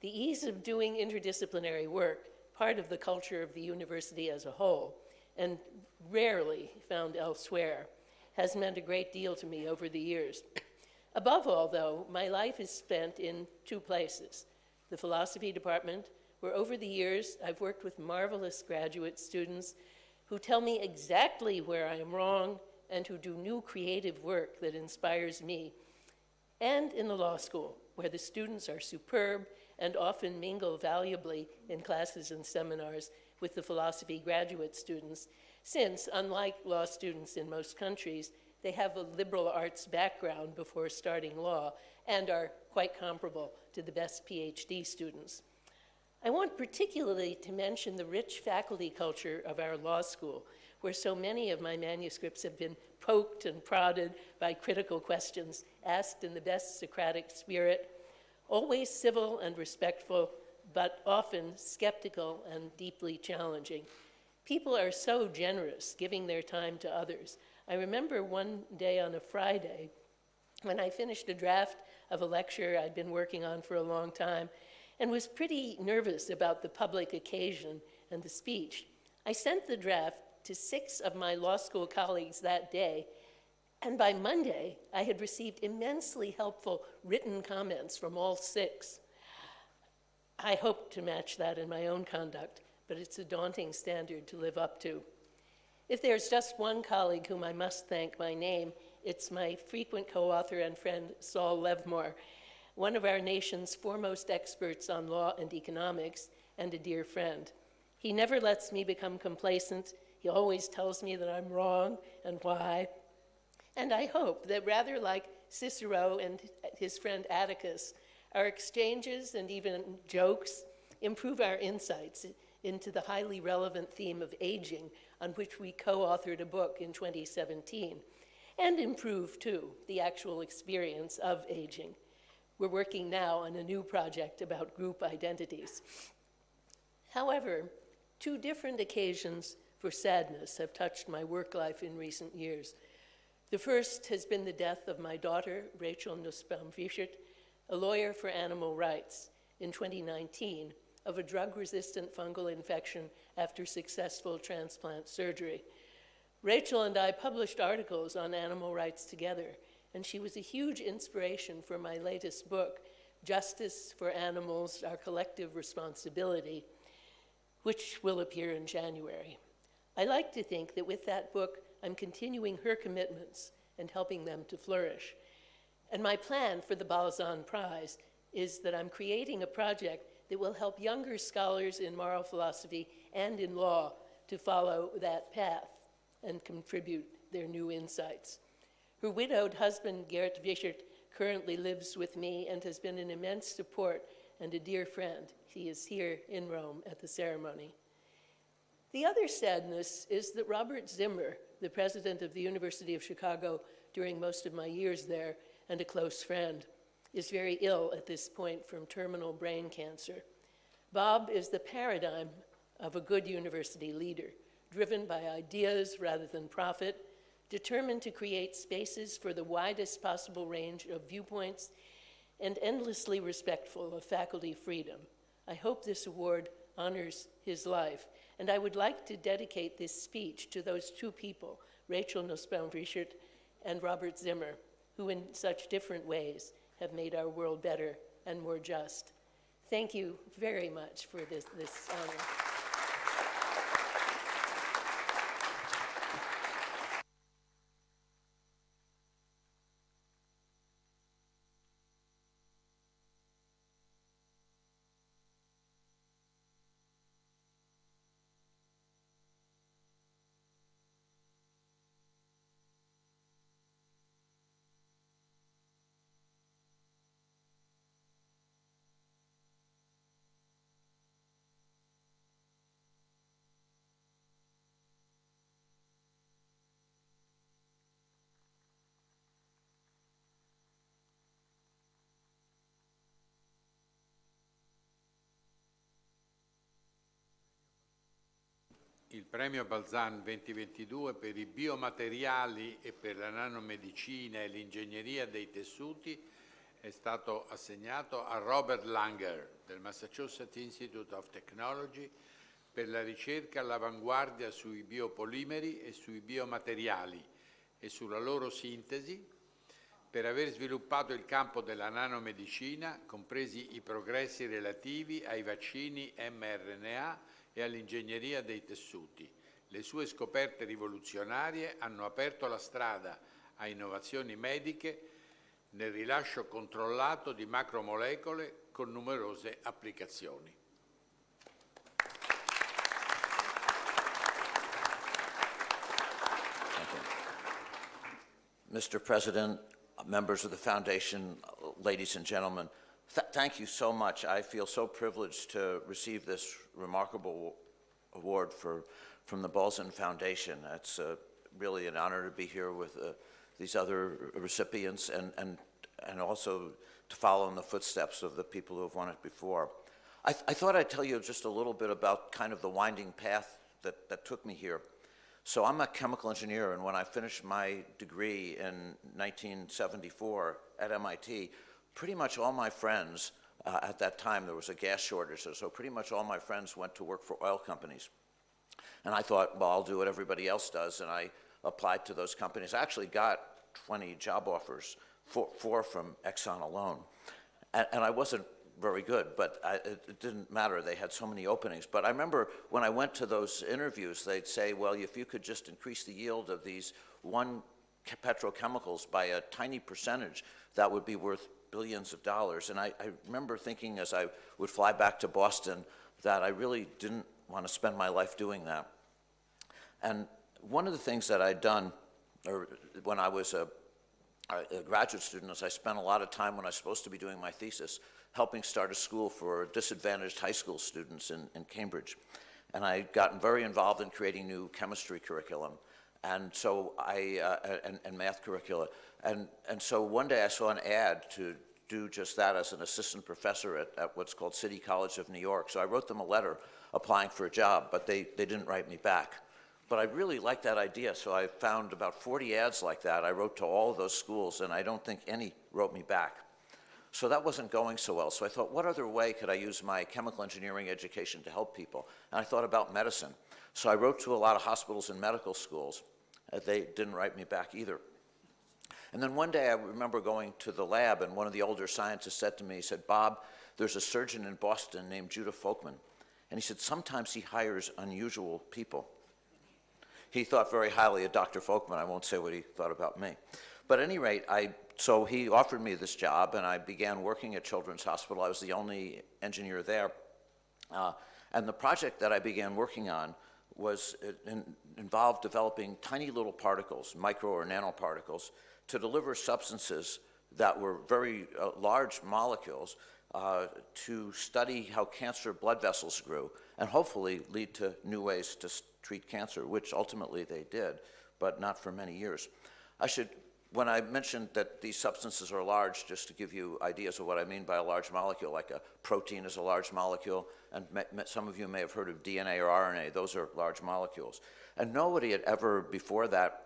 The ease of doing interdisciplinary work, part of the culture of the university as a whole, and rarely found elsewhere, has meant a great deal to me over the years. Above all, though, my life is spent in two places: the philosophy department, where over the years I've worked with marvelous graduate students who tell me exactly where I am wrong and who do new creative work that inspires me, and in the law school, where the students are superb and often mingle valuably in classes and seminars with the philosophy graduate students, since, unlike law students in most countries, they have a liberal arts background before starting law and are quite comparable to the best PhD students. I want particularly to mention the rich faculty culture of our law school, where so many of my manuscripts have been poked and prodded by critical questions asked in the best Socratic spirit, always civil and respectful, but often skeptical and deeply challenging. People are so generous, giving their time to others. I remember one day on a Friday when I finished a draft of a lecture I'd been working on for a long time and was pretty nervous about the public occasion and the speech. I sent the draft to 6 of my law school colleagues that day, and by Monday, I had received immensely helpful written comments from all 6. I hope to match that in my own conduct, but it's a daunting standard to live up to. If there's just one colleague whom I must thank by name, it's my frequent co-author and friend, Saul Levmore, one of our nation's foremost experts on law and economics, and a dear friend. He never lets me become complacent. He always tells me that I'm wrong and why. And I hope that rather like Cicero and his friend Atticus, our exchanges and even jokes improve our insights into the highly relevant theme of aging, on which we co-authored a book in 2017, and improve, too, the actual experience of aging. We're working now on a new project about group identities. However, 2 different occasions for sadness have touched my work life in recent years. The first has been the death of my daughter, Rachel Nussbaum-Wiechert, a lawyer for animal rights, in 2019, of a drug-resistant fungal infection after successful transplant surgery. Rachel and I published articles on animal rights together, and she was a huge inspiration for my latest book, Justice for Animals, Our Collective Responsibility, which will appear in January. I like to think that with that book, I'm continuing her commitments and helping them to flourish. And my plan for the Balzan Prize is that I'm creating a project that will help younger scholars in moral philosophy and in law to follow that path and contribute their new insights. Her widowed husband, Gert Wiechert, currently lives with me and has been an immense support and a dear friend. He is here in Rome at the ceremony. The other sadness is that Robert Zimmer, the president of the University of Chicago during most of my years there, and a close friend, is very ill at this point from terminal brain cancer. Bob is the paradigm of a good university leader, driven by ideas rather than profit, determined to create spaces for the widest possible range of viewpoints, and endlessly respectful of faculty freedom. I hope this award honors his life, and I would like to dedicate this speech to those 2 people, Rachel Nussbaum-Wiechert and Robert Zimmer, who in such different ways have made our world better and more just. Thank you very much for this honor. Il Premio Balzan 2022 per i biomateriali e per la nanomedicina e l'ingegneria dei tessuti è stato assegnato a Robert Langer del Massachusetts Institute of Technology per la ricerca all'avanguardia sui biopolimeri e sui biomateriali e sulla loro sintesi, per aver sviluppato il campo della nanomedicina, compresi i progressi relativi ai vaccini mRNA e all'ingegneria dei tessuti. Le sue scoperte rivoluzionarie hanno aperto la strada a innovazioni mediche nel rilascio controllato di macromolecole con numerose applicazioni. Mr. President, members of the Foundation, ladies and gentlemen, thank you so much. I feel so privileged to receive this remarkable award from the Balzan Foundation. It's really an honor to be here with these other recipients and also to follow in the footsteps of the people who have won it before. I thought I'd tell you just a little bit about kind of the winding path that took me here. So I'm a chemical engineer, and when I finished my degree in 1974 at MIT, pretty much all my friends, at that time there was a gas shortage, so pretty much all my friends went to work for oil companies. And I thought, well, I'll do what everybody else does, and I applied to those companies. I actually got 20 job offers, four from Exxon alone. And I wasn't very good, but it didn't matter. They had so many openings. But I remember when I went to those interviews, they'd say, well, if you could just increase the yield of these one petrochemicals by a tiny percentage, that would be worth billions of dollars. And I remember thinking as I would fly back to Boston that I really didn't want to spend my life doing that. And one of the things that I'd done, or when I was a graduate student, is I spent a lot of time when I was supposed to be doing my thesis helping start a school for disadvantaged high school students in Cambridge. And I'd gotten very involved in creating new chemistry curriculum, and so and math curricula. And so one day I saw an ad to do just that as an assistant professor at what's called City College of New York. So I wrote them a letter applying for a job, but they didn't write me back. But I really liked that idea, so I found about 40 ads like that. I wrote to all of those schools, and I don't think any wrote me back. So that wasn't going so well. So I thought, what other way could I use my chemical engineering education to help people? And I thought about medicine. So I wrote to a lot of hospitals and medical schools. They didn't write me back either. And then one day I remember going to the lab, and one of the older scientists said to me, he said, Bob, there's a surgeon in Boston named Judah Folkman. And he said, sometimes he hires unusual people. He thought very highly of Dr. Folkman. I won't say what he thought about me. But at any rate, so he offered me this job, and I began working at Children's Hospital. I was the only engineer there. And the project that I began working on involved developing tiny little particles, micro or nanoparticles, to deliver substances that were very large molecules to study how cancer blood vessels grew and hopefully lead to new ways to treat cancer, which ultimately they did, but not for many years. When I mentioned that these substances are large, just to give you ideas of what I mean by a large molecule, like a protein is a large molecule, and some of you may have heard of DNA or RNA, those are large molecules. And nobody had ever before that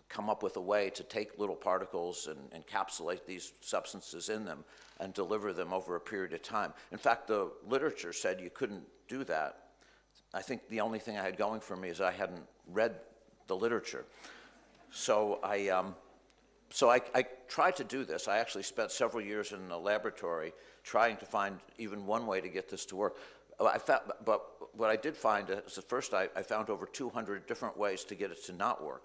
come up with a way to take little particles and encapsulate these substances in them and deliver them over a period of time. In fact, the literature said you couldn't do that. I think the only thing I had going for me is I hadn't read the literature. So I tried to do this. I actually spent several years in the laboratory trying to find even one way to get this to work. But what I did find is at first I found over 200 different ways to get it to not work.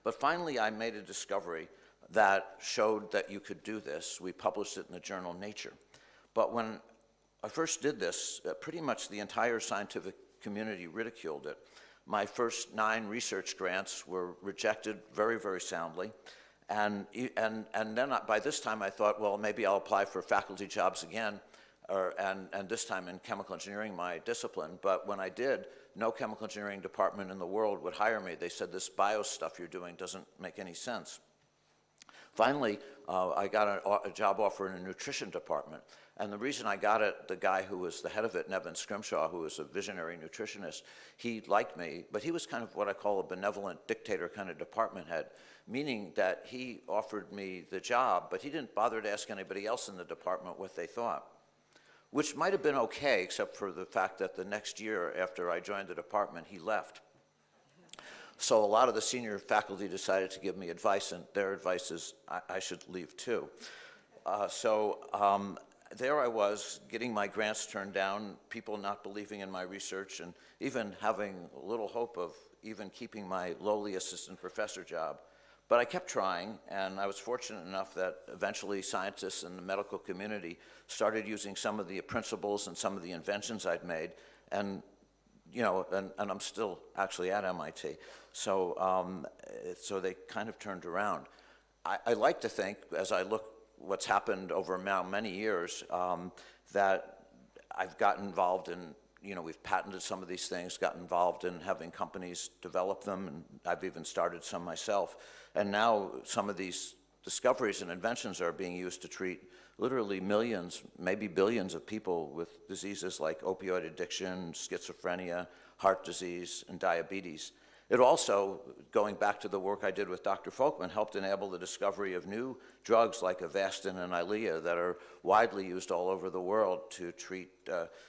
But finally I made a discovery that showed that you could do this. We published it in the journal Nature. But when I first did this, pretty much the entire scientific community ridiculed it. My first 9 research grants were rejected very, very soundly. And then by this time I thought, well, maybe I'll apply for faculty jobs again, and this time in chemical engineering, my discipline. But when I did, no chemical engineering department in the world would hire me. They said, this bio stuff you're doing doesn't make any sense. Finally, I got a job offer in a nutrition department. And the reason I got it, the guy who was the head of it, Nevin Scrimshaw, who was a visionary nutritionist, he liked me, but he was kind of what I call a benevolent dictator kind of department head, meaning that he offered me the job, but he didn't bother to ask anybody else in the department what they thought, which might have been okay, except for the fact that the next year after I joined the department, he left. So a lot of the senior faculty decided to give me advice, and their advice is I should leave too. There I was, getting my grants turned down, people not believing in my research, and even having little hope of even keeping my lowly assistant professor job. But I kept trying, and I was fortunate enough that eventually scientists in the medical community started using some of the principles and some of the inventions I'd made, and I'm still actually at MIT. So they kind of turned around. I like to think, as I look what's happened over now many years, that I've gotten involved in, we've patented some of these things, gotten involved in having companies develop them, and I've even started some myself. And now some of these discoveries and inventions are being used to treat literally millions, maybe billions of people with diseases like opioid addiction, schizophrenia, heart disease, and diabetes. It also, going back to the work I did with Dr. Folkman, helped enable the discovery of new drugs like Avastin and Eylea that are widely used all over the world to treat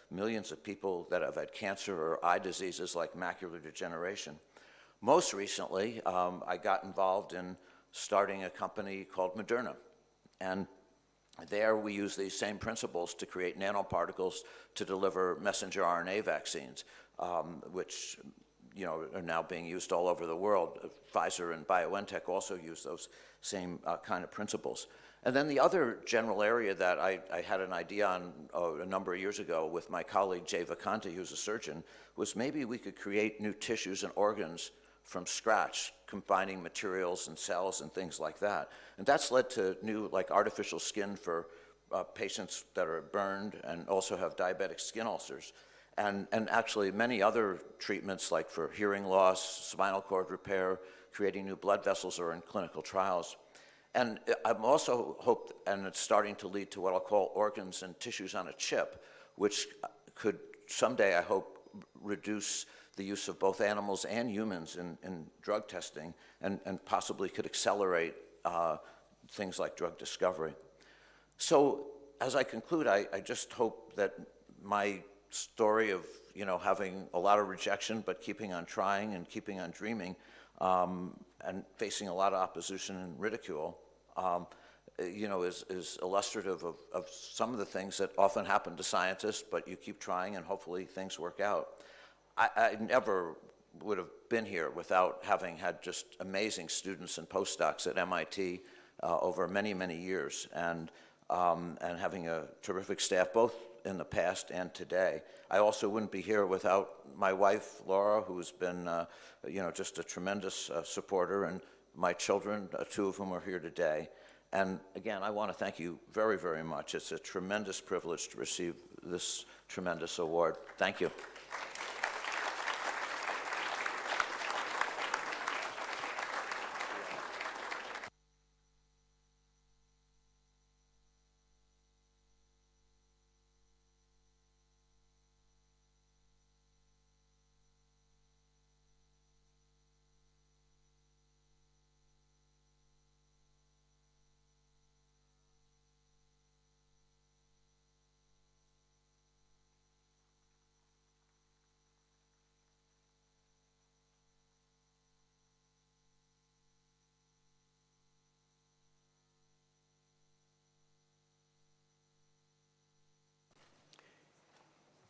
millions of people that have had cancer or eye diseases like macular degeneration. Most recently, I got involved in starting a company called Moderna. And there we use these same principles to create nanoparticles to deliver messenger RNA vaccines, which are now being used all over the world. Pfizer and BioNTech also use those same kind of principles. And then the other general area that I had an idea on a number of years ago with my colleague Jay Vacanti, who's a surgeon, was maybe we could create new tissues and organs from scratch, combining materials and cells and things like that. And that's led to new, like artificial skin for patients that are burned and also have diabetic skin ulcers. And actually many other treatments like for hearing loss, spinal cord repair, creating new blood vessels are in clinical trials. And I'm also hoped, and it's starting to lead to what I'll call organs and tissues on a chip, which could someday, I hope, reduce the use of both animals and humans in drug testing and possibly could accelerate things like drug discovery. So as I conclude, I just hope that my story of having a lot of rejection but keeping on trying and keeping on dreaming and facing a lot of opposition and ridicule is illustrative of some of the things that often happen to scientists, but you keep trying and hopefully things work out. I never would have been here without having had just amazing students and postdocs at MIT over many, many years, and having a terrific staff both in the past and today. I also wouldn't be here without my wife, Laura, who's been just a tremendous supporter, and my children, two of whom are here today. And again, I want to thank you very, very much. It's a tremendous privilege to receive this tremendous award. Thank you.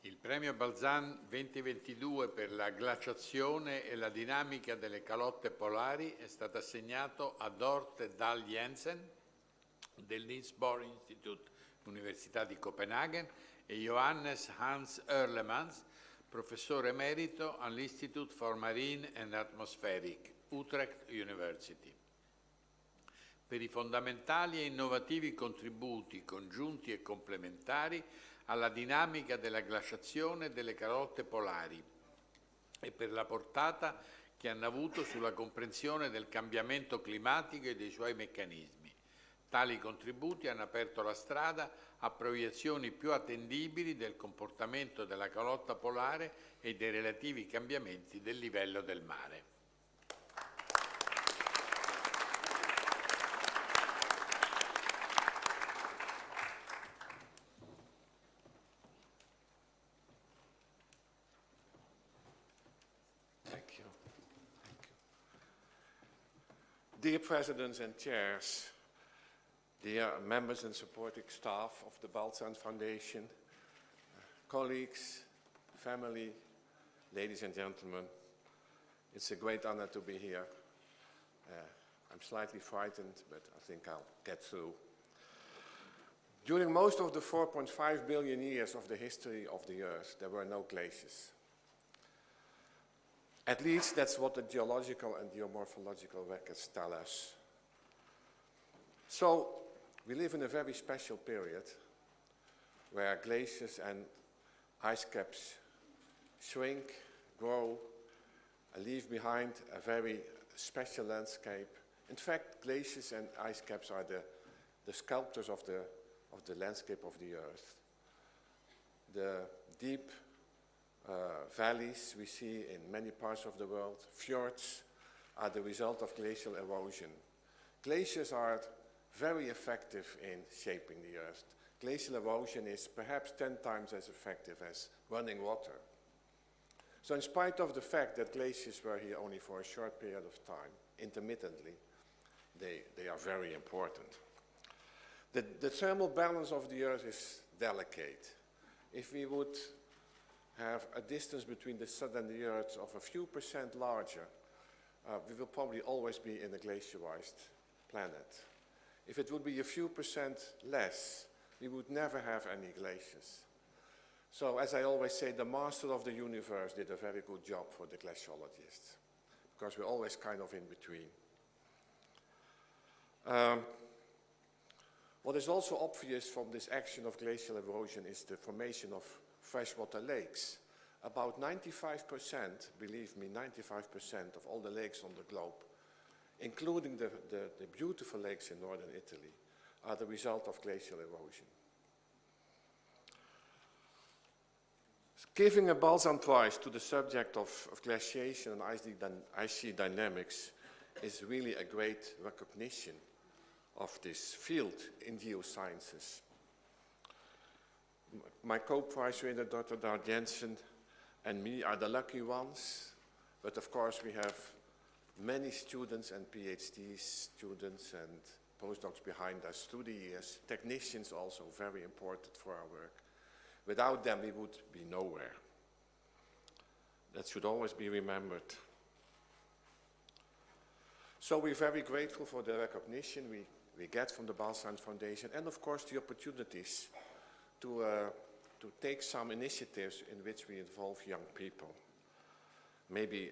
Il Premio Balzan 2022 per la glaciazione e la dinamica delle calotte polari è stato assegnato a Dorte Dahl Jensen del Niels Bohr Institute, Università di Copenaghen, e Johannes Hans Erlemans, professore emerito all'Institute for Marine and Atmospheric, Utrecht University, per i fondamentali e innovativi contributi congiunti e complementari alla dinamica della glaciazione delle calotte polari e per la portata che hanno avuto sulla comprensione del cambiamento climatico e dei suoi meccanismi. Tali contributi hanno aperto la strada a proiezioni più attendibili del comportamento della calotta polare e dei relativi cambiamenti del livello del mare. Dear Presidents and Chairs, dear members and supporting staff of the Balzan Foundation, colleagues, family, ladies and gentlemen, it's a great honor to be here. I'm slightly frightened, but I think I'll get through. During most of the 4.5 billion years of the history of the Earth, there were no glaciers. At least that's what the geological and geomorphological records tell us. So we live in a very special period where glaciers and ice caps shrink, grow, and leave behind a very special landscape. In fact, glaciers and ice caps are the sculptors of the landscape of the Earth. The deep valleys we see in many parts of the world, fjords, are the result of glacial erosion. Glaciers are very effective in shaping the Earth. Glacial erosion is perhaps 10 times as effective as running water. So in spite of the fact that glaciers were here only for a short period of time, intermittently, they are very important. The thermal balance of the Earth is delicate. If we would have a distance between the Sun and the Earth of a few percent larger, we will probably always be in a glaciarized planet. If it would be a few percent less, we would never have any glaciers. So as I always say, the master of the universe did a very good job for the glaciologists, because we're always kind of in between. What is also obvious from this action of glacial erosion is the formation of freshwater lakes. About 95%, believe me, 95% of all the lakes on the globe, including the beautiful lakes in northern Italy, are the result of glacial erosion. Giving a Balzan Prize to the subject of glaciation and ice sheet dynamics is really a great recognition of this field in geosciences. My co-prize winner, Dr. Daud Jensen, and me are the lucky ones, but of course we have many students and PhD students and postdocs behind us through the years, technicians also very important for our work. Without them we would be nowhere. That should always be remembered. So we're very grateful for the recognition we get from the Balzan Foundation, and of course the opportunities to take some initiatives in which we involve young people. Maybe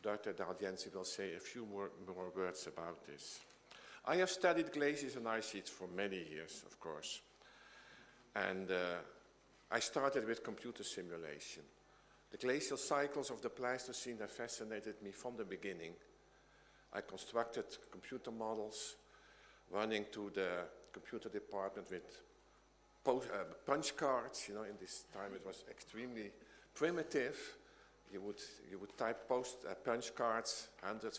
Dr. Daud Jensen will say a few more words about this. I have studied glaciers and ice sheets for many years, of course. And I started with computer simulation. The glacial cycles of the Pleistocene have fascinated me from the beginning. I constructed computer models, running to the computer department with punch cards. You know, in this time it was extremely primitive. You would type punch cards,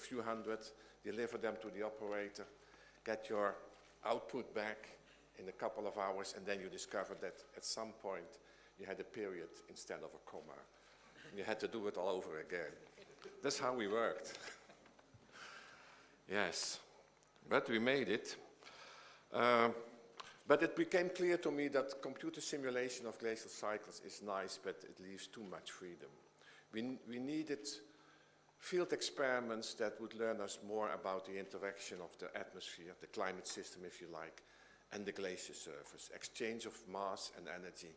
few hundred, deliver them to the operator, get your output back in a couple of hours, and then you discover that at some point you had a period instead of a comma. You had to do it all over again. That's how we worked. Yes, but we made it. But it became clear to me that computer simulation of glacial cycles is nice, but it leaves too much freedom. We needed field experiments that would learn us more about the interaction of the atmosphere, the climate system if you like, and the glacier surface, exchange of mass and energy.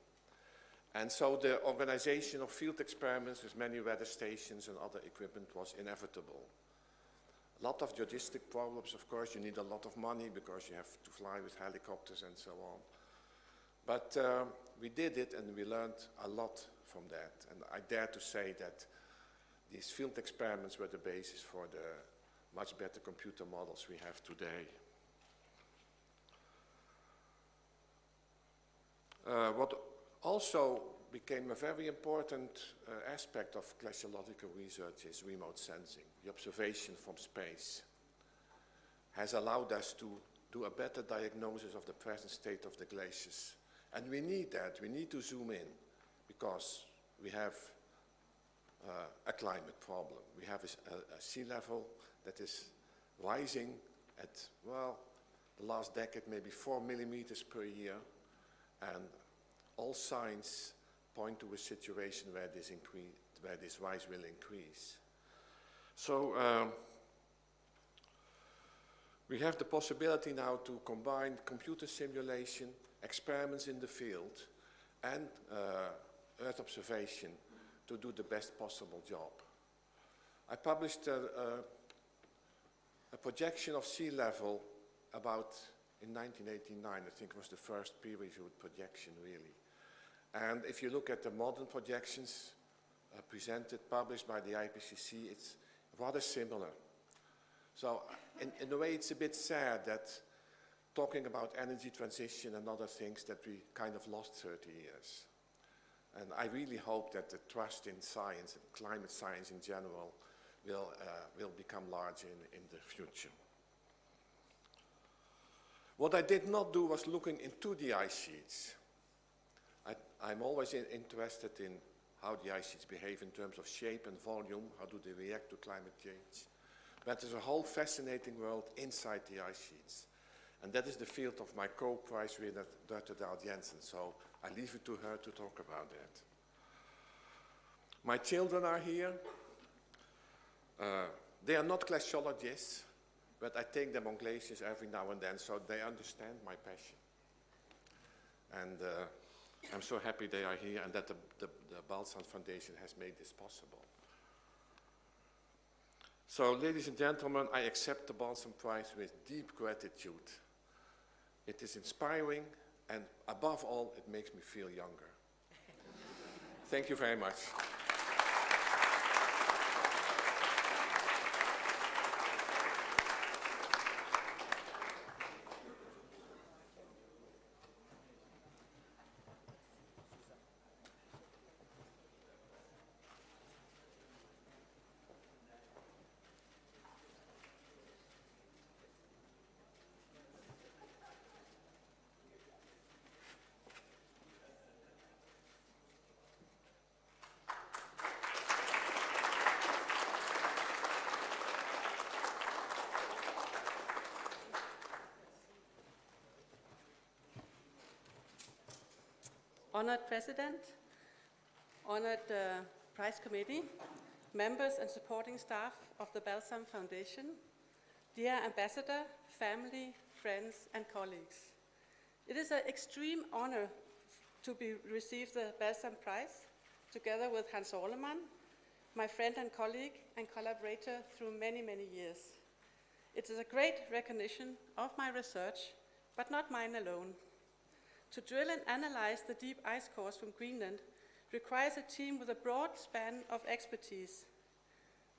And so the organization of field experiments with many weather stations and other equipment was inevitable. A lot of logistic problems, of course. You need a lot of money because you have to fly with helicopters and so on. But we did it and we learned a lot from that. And I dare to say that these field experiments were the basis for the much better computer models we have today. What also became a very important aspect of glaciological research is remote sensing. The observation from space has allowed us to do a better diagnosis of the present state of the glaciers. And we need that. We need to zoom in because we have a climate problem. We have a sea level that is rising at, well, the last decade, maybe 4 millimeters per year. And all signs point to a situation where this rise will increase. So we have the possibility now to combine computer simulation, experiments in the field, and Earth observation to do the best possible job. I published a projection of sea level about in 1989. I think it was the first peer-reviewed projection, really. And if you look at the modern projections published by the IPCC, it's rather similar. So in a way, it's a bit sad that talking about energy transition and other things that we kind of lost 30 years. And I really hope that the trust in science, and climate science in general, will become larger in the future. What I did not do was looking into the ice sheets. I'm always interested in how the ice sheets behave in terms of shape and volume, how do they react to climate change. But there's a whole fascinating world inside the ice sheets. And that is the field of my co-prize winner, Dr. Dahl Jensen. So I leave it to her to talk about that. My children are here. They are not glaciologists, but I take them on glaciers every now and then, so they understand my passion. And I'm so happy they are here and that the Balzan Foundation has made this possible. So, ladies and gentlemen, I accept the Balzan Prize with deep gratitude. It is inspiring, and above all, it makes me feel younger. Thank you very much. Honored President, honored Prize Committee, members and supporting staff of the Balzan Foundation, dear Ambassador, family, friends, and colleagues. It is an extreme honor to receive the Balzan Prize together with Hans Orlemann, my friend and colleague and collaborator through many, many years. It is a great recognition of my research, but not mine alone. To drill and analyze the deep ice cores from Greenland requires a team with a broad span of expertise.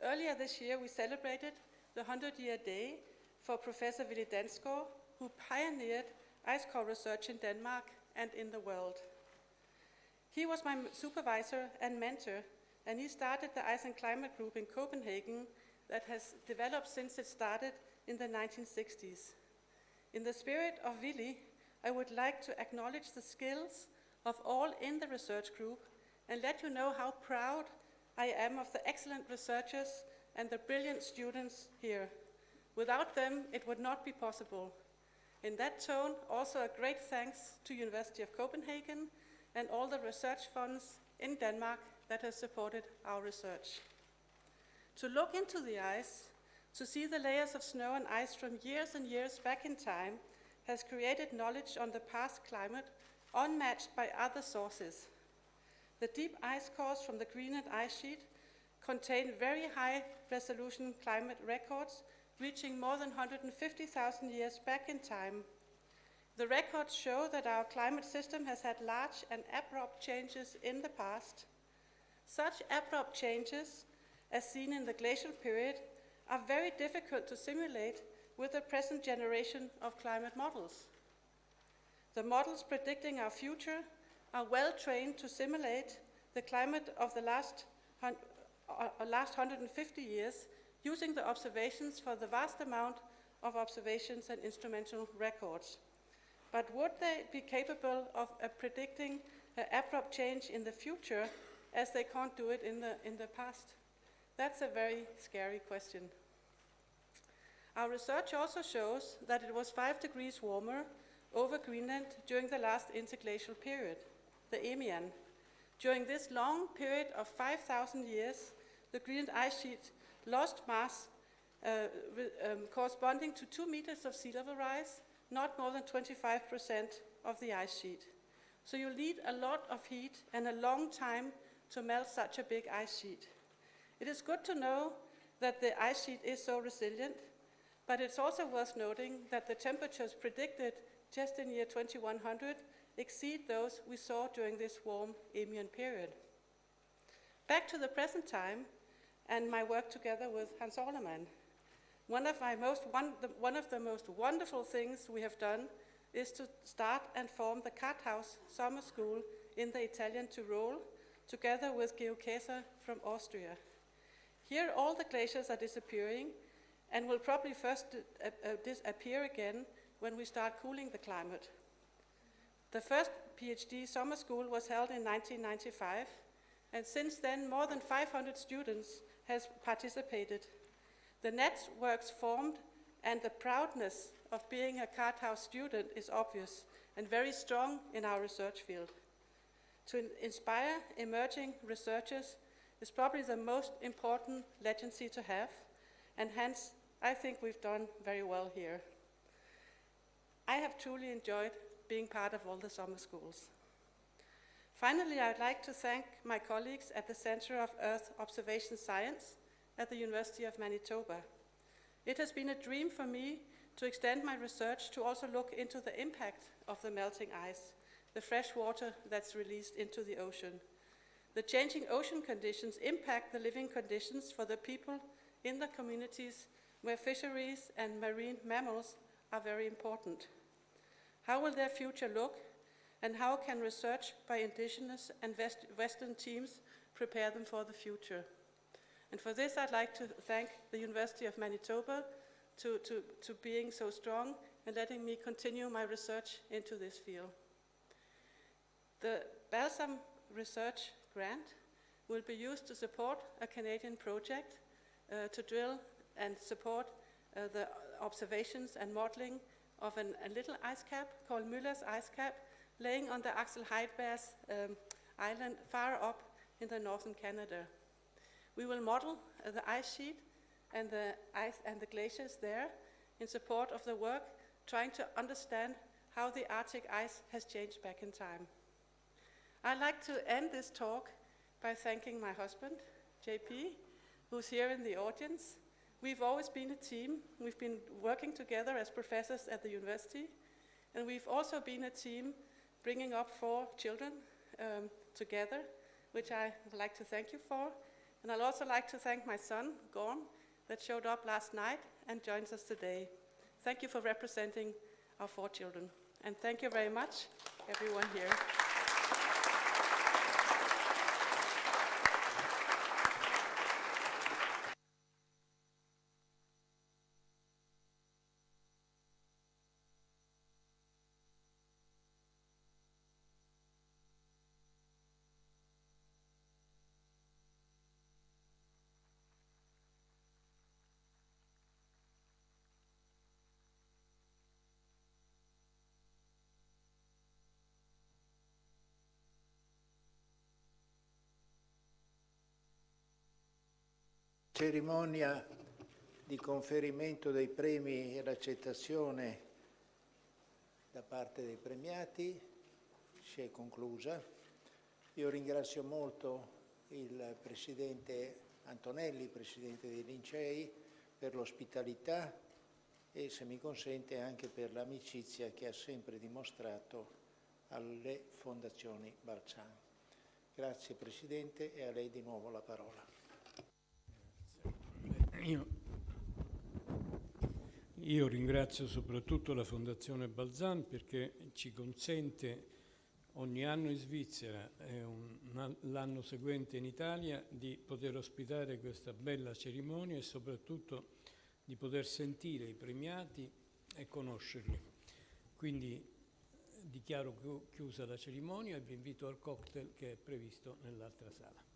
Earlier this year, we celebrated the 100-year day for Professor Willy Dansgaard, who pioneered ice core research in Denmark and in the world. He was my supervisor and mentor, and he started the Ice and Climate Group in Copenhagen that has developed since it started in the 1960s. In the spirit of Willy, I would like to acknowledge the skills of all in the research group and let you know how proud I am of the excellent researchers and the brilliant students here. Without them, it would not be possible. In that tone, also a great thanks to University of Copenhagen and all the research funds in Denmark that have supported our research. To look into the ice, to see the layers of snow and ice from years and years back in time, has created knowledge on the past climate unmatched by other sources. The deep ice cores from the Greenland ice sheet contain very high resolution climate records reaching more than 150,000 years back in time. The records show that our climate system has had large and abrupt changes in the past. Such abrupt changes, as seen in the glacial period, are very difficult to simulate with the present generation of climate models. The models predicting our future are well trained to simulate the climate of the last 150 years using the observations for the vast amount of observations and instrumental records. But would they be capable of predicting an abrupt change in the future as they can't do it in the past? That's a very scary question. Our research also shows that it was 5 degrees warmer over Greenland during the last interglacial period, the Eemian. During this long period of 5,000 years, the Greenland ice sheet lost mass corresponding to 2 meters of sea level rise, not more than 25% of the ice sheet. So you need a lot of heat and a long time to melt such a big ice sheet. It is good to know that the ice sheet is so resilient, but it's also worth noting that the temperatures predicted just in year 2100 exceed those we saw during this warm Eemian period. Back to the present time and my work together with Hans Orlemann. One of the most wonderful things we have done is to start and form the Cat House Summer School in the Italian Tyrol, together with geocacher from Austria. Here, all the glaciers are disappearing and will probably first disappear again when we start cooling the climate. The first PhD summer school was held in 1995, and since then, more than 500 students has participated. The networks formed and the proudness of being a Carthouse student is obvious and very strong in our research field. To inspire emerging researchers is probably the most important legacy to have, and hence I think we've done very well here. I have truly enjoyed being part of all the summer schools. Finally, I'd like to thank my colleagues at the Center of Earth Observation Science at the University of Manitoba. It has been a dream for me to extend my research to also look into the impact of the melting ice, the fresh water that's released into the ocean. The changing ocean conditions impact the living conditions for the people in the communities where fisheries and marine mammals are very important. How will their future look, and how can research by Indigenous and Western teams prepare them for the future? And for this, I'd like to thank the University of Manitoba to being so strong and letting me continue my research into this field. The Balzan Research Grant will be used to support a Canadian project to drill and support the observations and modeling of a little ice cap called Müller's Ice Cap, laying on the Axel Heidelberg's island far up in the northern Canada. We will model the ice sheet and the glaciers there in support of the work, trying to understand how the Arctic ice has changed back in time. I'd like to end this talk by thanking my husband, JP, who's here in the audience. We've always been a team. We've been working together as professors at the university, and we've also been a team bringing up 4 children together, which I would like to thank you for. And I'd also like to thank my son, Gorm, that showed up last night and joins us today. Thank you for representing our 4 children. And thank you very much, everyone here. Cerimonia di conferimento dei premi e l'accettazione da parte dei premiati si è conclusa. Io ringrazio molto il Presidente Antonelli, Presidente dei Lincei, per l'ospitalità e, se mi consente, anche per l'amicizia che ha sempre dimostrato alle fondazioni Balzan. Grazie Presidente, e a lei di nuovo la parola. Io ringrazio soprattutto la Fondazione Balzan perché ci consente ogni anno in Svizzera e l'anno seguente in Italia di poter ospitare questa bella cerimonia e soprattutto di poter sentire i premiati e conoscerli. Quindi dichiaro chiusa la cerimonia e vi invito al cocktail che è previsto nell'altra sala.